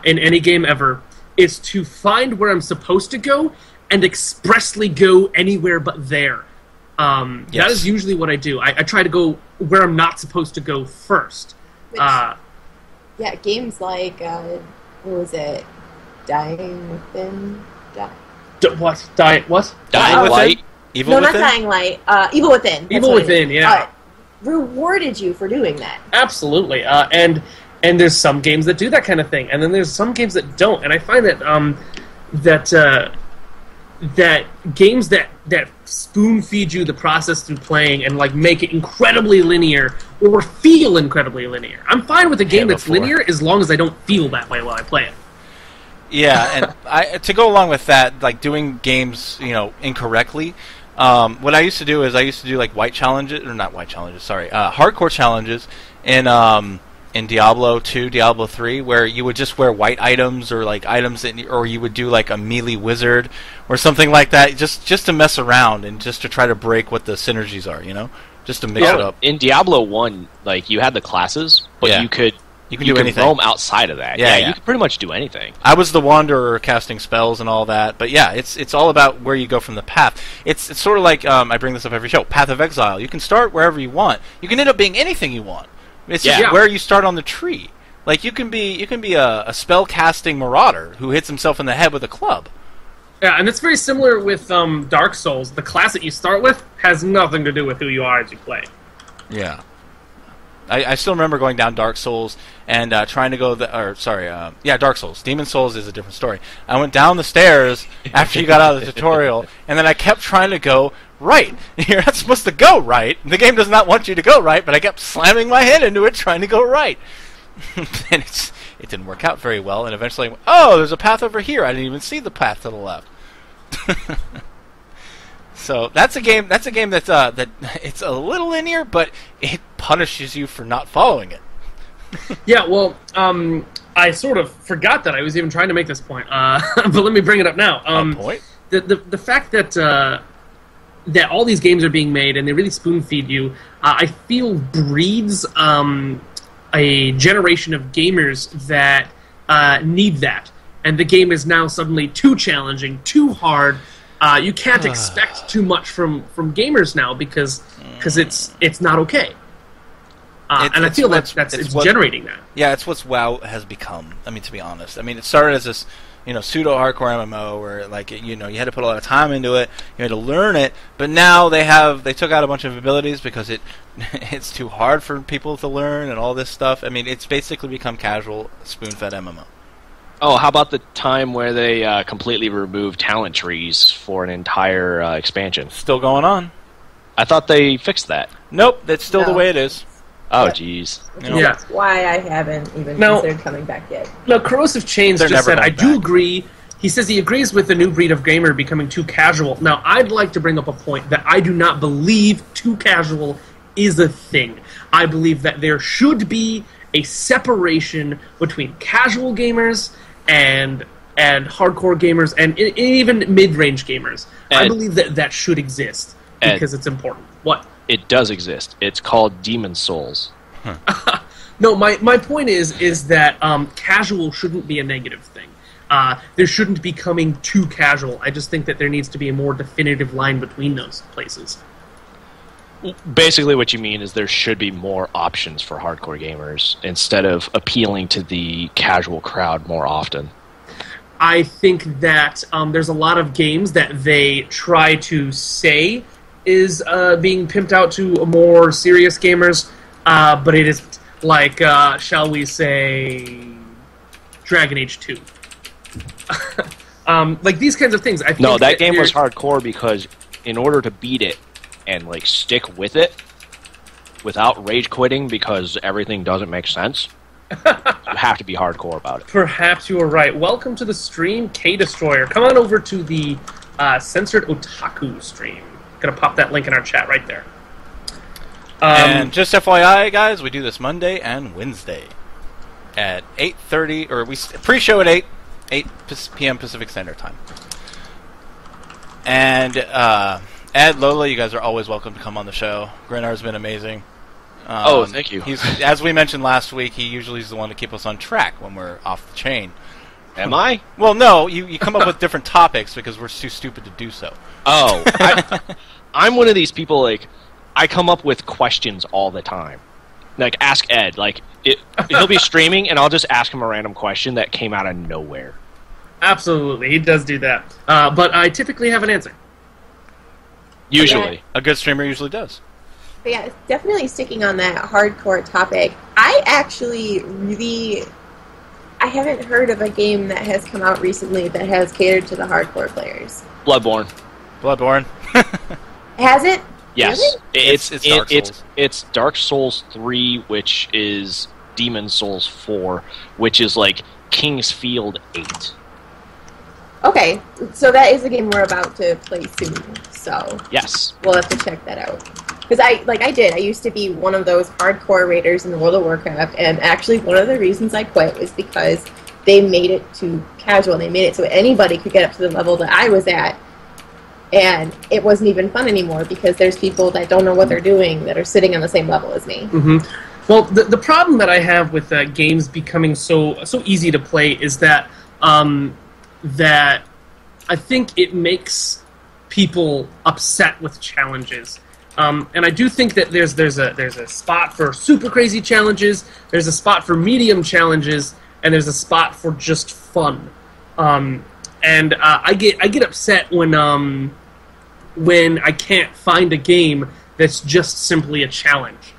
in any game ever is to find where I'm supposed to go and expressly go anywhere but there. That is usually what I do. I try to go where I'm not supposed to go first. Games like, what was it? Dying Within? What? Dying Light? Evil Within? Not Dying Light. Evil Within. Evil Within, yeah. Rewarded you for doing that. Absolutely. And there's some games that do that kind of thing, and then there's some games that don't. And I find that that games that spoon feed you the process through playing and like make it incredibly linear or feel incredibly linear. I'm fine with a game that's linear as long as I don't feel that way while I play it. Yeah, and to go along with that, like doing games, incorrectly. What I used to do is like white challenges, or not white challenges, sorry, hardcore challenges in Diablo 2, Diablo 3, where you would just wear white items or like items or you would do like a melee wizard or something like that, just to mess around and just to try to break what the synergies are, just to mix it up. In Diablo 1, like you had the classes, but you could do anything. Roam outside of that. Yeah, you could pretty much do anything. I was the wanderer casting spells and all that, but yeah, it's all about where you go from the path. It's sort of like I bring this up every show. Path of Exile. You can start wherever you want. You can end up being anything you want. It's just where you start on the tree. Like you can be a spell casting marauder who hits himself in the head with a club. Yeah, and it's very similar with Dark Souls. The class that you start with has nothing to do with who you are as you play. Yeah. I still remember going down Dark Souls and trying to go Dark Souls. Demon Souls is a different story. I went down the stairs after you got out of the tutorial, and then I kept trying to go right. You're not supposed to go right. The game does not want you to go right, but I kept slamming my head into it trying to go right. And it didn't work out very well, and eventually I went, oh, there's a path over here. I didn't even see the path to the left. So that's a game that it's a little linear, but it punishes you for not following it. Yeah, well, I sort of forgot that I was even trying to make this point, but let me bring it up now. Point? The fact that that all these games are being made and they really spoon feed you, I feel breeds a generation of gamers that need that, and the game is now suddenly too challenging, too hard. You can't expect too much from gamers now because it's not okay. And I feel that's generating that. Yeah, it's what WoW has become. I mean, to be honest, it started as this pseudo hardcore MMO where like you had to put a lot of time into it, you had to learn it, but now they took out a bunch of abilities because it's too hard for people to learn and all this stuff. It's basically become casual spoon-fed MMO. Oh, how about the time where they completely removed talent trees for an entire expansion? Still going on. I thought they fixed that. Nope, that's still the way it is. Oh, jeez. That's why I haven't even considered coming back yet. No, Corrosive Chains just said, I do agree. He says he agrees with the new breed of gamer becoming too casual. Now, I'd like to bring up a point that I do not believe too casual is a thing. I believe that there should be a separation between casual gamers and hardcore gamers and even mid-range gamers. I believe that should exist because it's important. What? It does exist. It's called Demon Souls. No, my point is that casual shouldn't be a negative thing. There shouldn't be coming too casual. I just think that there needs to be a more definitive line between those places. Basically what you mean is there should be more options for hardcore gamers instead of appealing to the casual crowd more often. I think that there's a lot of games that they try to say is being pimped out to more serious gamers, but it is like, shall we say, Dragon Age 2. Like these kinds of things. I think that game was hardcore because in order to beat it and like stick with it without rage quitting because everything doesn't make sense, you have to be hardcore about it. Perhaps you are right. Welcome to the stream, K-Destroyer. Come on over to the CensoredOtaku stream. Gonna pop that link in our chat right there. And just FYI, guys, we do this Monday and Wednesday at 8:30, or we pre-show at 8 p.m. Pacific Standard Time. And Ed, Lola, you guys are always welcome to come on the show. Grinnar's been amazing. Thank you. As we mentioned last week, he usually is the one to keep us on track when we're off the chain. Am I? Well, no, you come up with different topics because we're too stupid to do so. Oh, I'm one of these people, like, I come up with questions all the time. Like, ask Ed. Like, he'll be streaming, and I'll just ask him a random question that came out of nowhere. Absolutely, he does do that. But I typically have an answer. Usually. Yeah. A good streamer usually does. But yeah, definitely sticking on that hardcore topic. I actually I haven't heard of a game that has come out recently that has catered to the hardcore players. Bloodborne. Has it? Yes. Really? It's Dark Souls. It's Dark Souls 3, which is Demon Souls 4, which is like King's Field 8. Okay, so that is a game we're about to play soon. So Yes. we'll have to check that out. Because I used to be one of those hardcore raiders in the World of Warcraft, and actually one of the reasons I quit was because they made it too casual. They made it so anybody could get up to the level that I was at, and it wasn't even fun anymore because there's people that don't know what they're doing that are sitting on the same level as me. Mm-hmm. Well, the problem that I have with games becoming so easy to play is that that I think it makes people upset with challenges. And I do think that there's a spot for super crazy challenges, there's a spot for medium challenges, and there's a spot for just fun. And I get upset when I can't find a game that's just simply a challenge,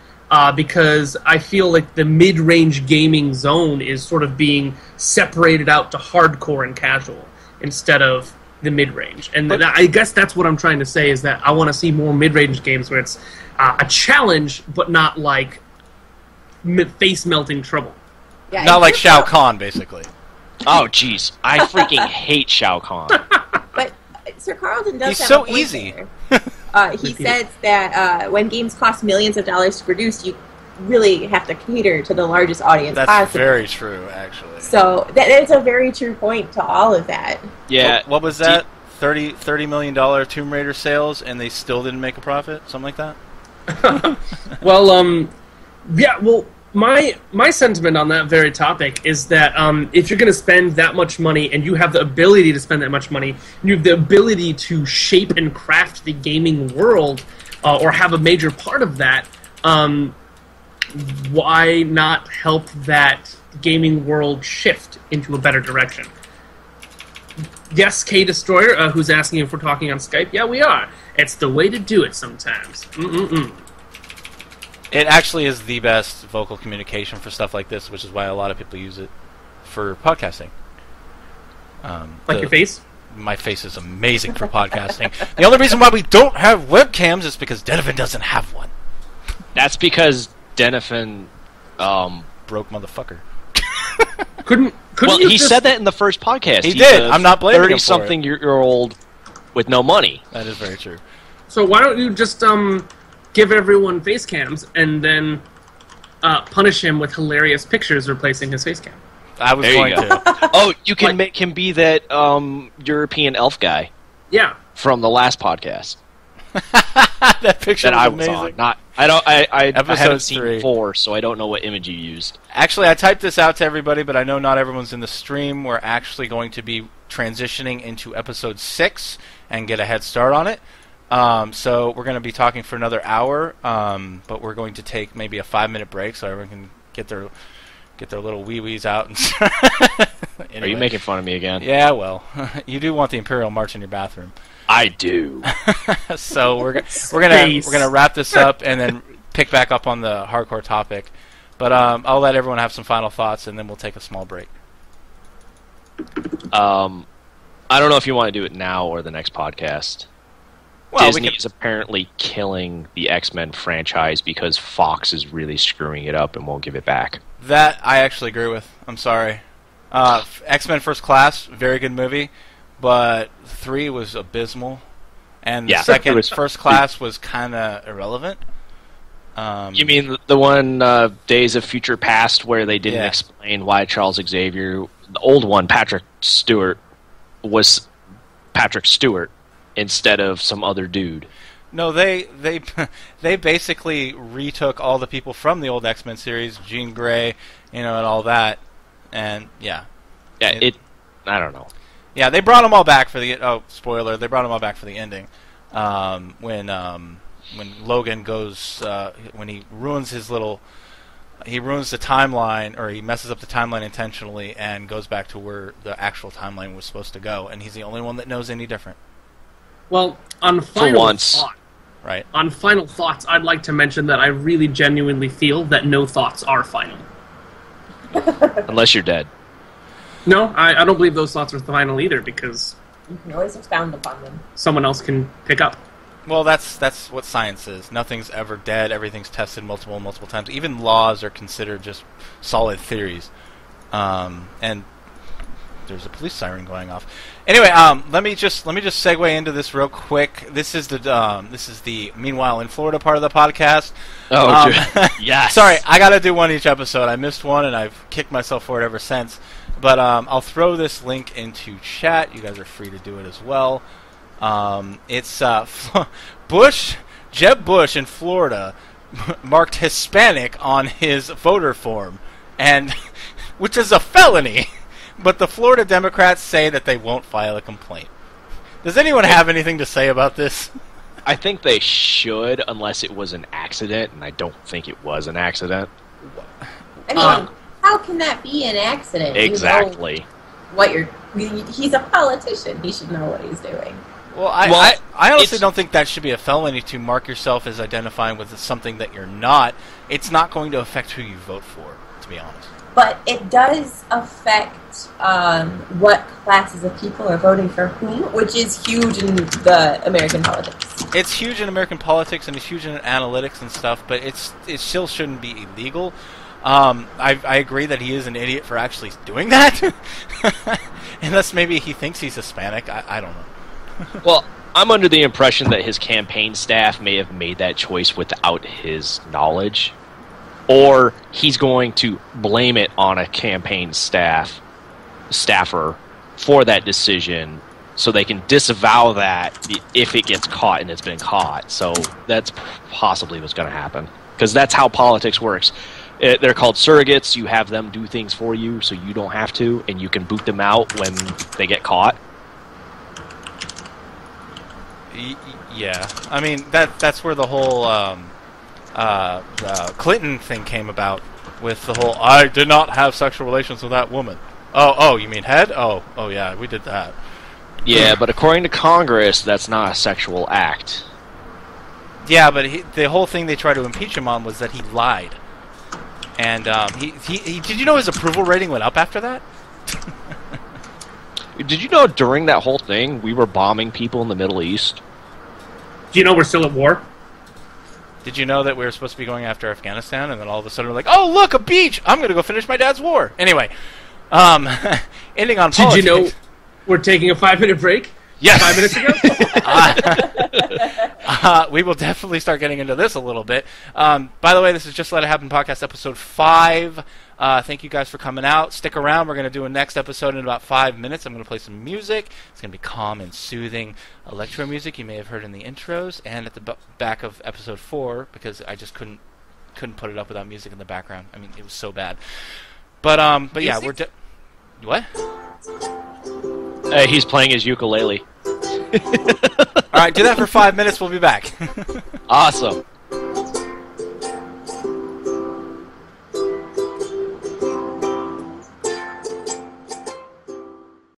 because I feel like the mid-range gaming zone is sort of being separated out to hardcore and casual instead of the mid-range. And I guess that's what I'm trying to say, is that I want to see more mid-range games where it's a challenge, but not like face-melting trouble. Yeah, Not like Shao Kahn, basically. Oh, jeez. I freaking hate Shao Kahn. But Sir Carlton does He's have so a point easy. there. He says that when games cost millions of dollars to produce, you really have to cater to the largest audience That's possible. very true, actually. So that is a very true point to all of that. Yeah. What was that? $30 million Tomb Raider sales, and they still didn't make a profit? Something like that? Well, yeah, well, my sentiment on that very topic is that if you're going to spend that much money, and you have the ability to spend that much money, and you have the ability to shape and craft the gaming world, or have a major part of that, why not help that gaming world shift into a better direction? Yes, K Destroyer, who's asking if we're talking on Skype. Yeah, we are. It's the way to do it sometimes. It actually is the best vocal communication for stuff like this, which is why a lot of people use it for podcasting. Like your face? My face is amazing for podcasting. The only reason why we don't have webcams is because Denevin doesn't have one. That's because Denevin broke motherfucker. Couldn't well, you he just... said that in the first podcast. He He's did. a I'm not blaming him for it. 30-something-year-old with no money. That is very true. So why don't you just give everyone face cams and then punish him with hilarious pictures replacing his face cam? I was There going you go. to. Oh, you can make him be that European elf guy Yeah. from the last podcast That picture that was I was amazing. on. Not, I Episode haven't seen 3. 4, so I don't know what image you used. Actually, I typed this out to everybody, but I know not everyone's in the stream. We're actually going to be transitioning into episode 6 and get a head start on it. So we're going to be talking for another hour, but we're going to take maybe a 5-minute break so everyone can get their little wee-wees out. And anyway. Are you making fun of me again? Yeah, well, you do want the Imperial March in your bathroom. I do. So we're gonna wrap this up and then pick back up on the hardcore topic. But I'll let everyone have some final thoughts, and then we'll take a small break. I don't know if you want to do it now or the next podcast. Well, Disney is apparently killing the X-Men franchise because Fox is really screwing it up and won't give it back. That I actually agree with. I'm sorry. X-Men First Class, very good movie, but 3 was abysmal, and the second First Class was kind of irrelevant. You mean the one Days of Future Past where they didn't explain why Charles Xavier, the old one, Patrick Stewart, was Patrick Stewart instead of some other dude? No, they basically retook all the people from the old X-Men series, Jean Grey, and all that, and I don't know. Yeah, they brought them all back for the spoiler. They brought them all back for the ending when Logan goes when he ruins the timeline, or he messes up the timeline intentionally and goes back to where the actual timeline was supposed to go, and he's the only one that knows any different. Well, on final thoughts, I'd like to mention that I really genuinely feel that no thoughts are final. Unless you're dead. No, I don't believe those thoughts are final either, because You can always expound upon them. someone else can pick up. Well, that's what science is. Nothing's ever dead. Everything's tested multiple times. Even laws are considered just solid theories, and there's a police siren going off. Anyway, let me just segue into this real quick. This is the Meanwhile in Florida part of the podcast. Oh, yes. Sorry, I got to do one each episode. I missed one, and I've kicked myself for it ever since. But I'll throw this link into chat. You guys are free to do it as well. It's Jeb Bush in Florida marked Hispanic on his voter form, and which is a felony. But the Florida Democrats say that they won't file a complaint. Does anyone have anything to say about this? I think they should, unless it was an accident, and I don't think it was an accident. I mean, how can that be an accident? Exactly. He's a politician. He should know what he's doing. Well, I honestly don't think that should be a felony to mark yourself as identifying with something that you're not. It's not going to affect who you vote for, to be honest. But it does affect what classes of people are voting for whom, which is huge in the American politics. It's huge in American politics and it's huge in analytics and stuff, but it still shouldn't be illegal. I agree that he is an idiot for actually doing that. Unless maybe he thinks he's Hispanic. I don't know. Well, I'm under the impression that his campaign staff may have made that choice without his knowledge. Or he's going to blame it on a campaign staffer for that decision so they can disavow that if it gets caught, and it's been caught. So that's possibly what's going to happen. Because that's how politics works. They're called surrogates. You have them do things for you so you don't have to, and you can boot them out when they get caught. Yeah, I mean that's where the whole Clinton thing came about, with the whole "I did not have sexual relations with that woman." Oh, you mean head? Oh, yeah, we did that. Yeah, but according to Congress, that's not a sexual act. Yeah, but the whole thing they tried to impeach him on was that he lied, and he did you know his approval rating went up after that? Did you know during that whole thing we were bombing people in the Middle East? Do you know we're still at war? Did you know that we were supposed to be going after Afghanistan, and then all of a sudden we're like, oh, look, a beach! I'm going to go finish my dad's war. Anyway, ending on politics. Did you know we're taking a 5-minute break? Yes. 5 minutes ago? We will definitely start getting into this a little bit. By the way, this is Just Let It Happen podcast episode 5. Thank you guys for coming out. Stick around. We're going to do a next episode in about 5 minutes. I'm going to play some music. It's going to be calm and soothing electro music you may have heard in the intros and at the back of episode 4, because I just couldn't put it up without music in the background. I mean, it was so bad. But yeah, we're what? He's playing his ukulele. All right, do that for 5 minutes. We'll be back. Awesome.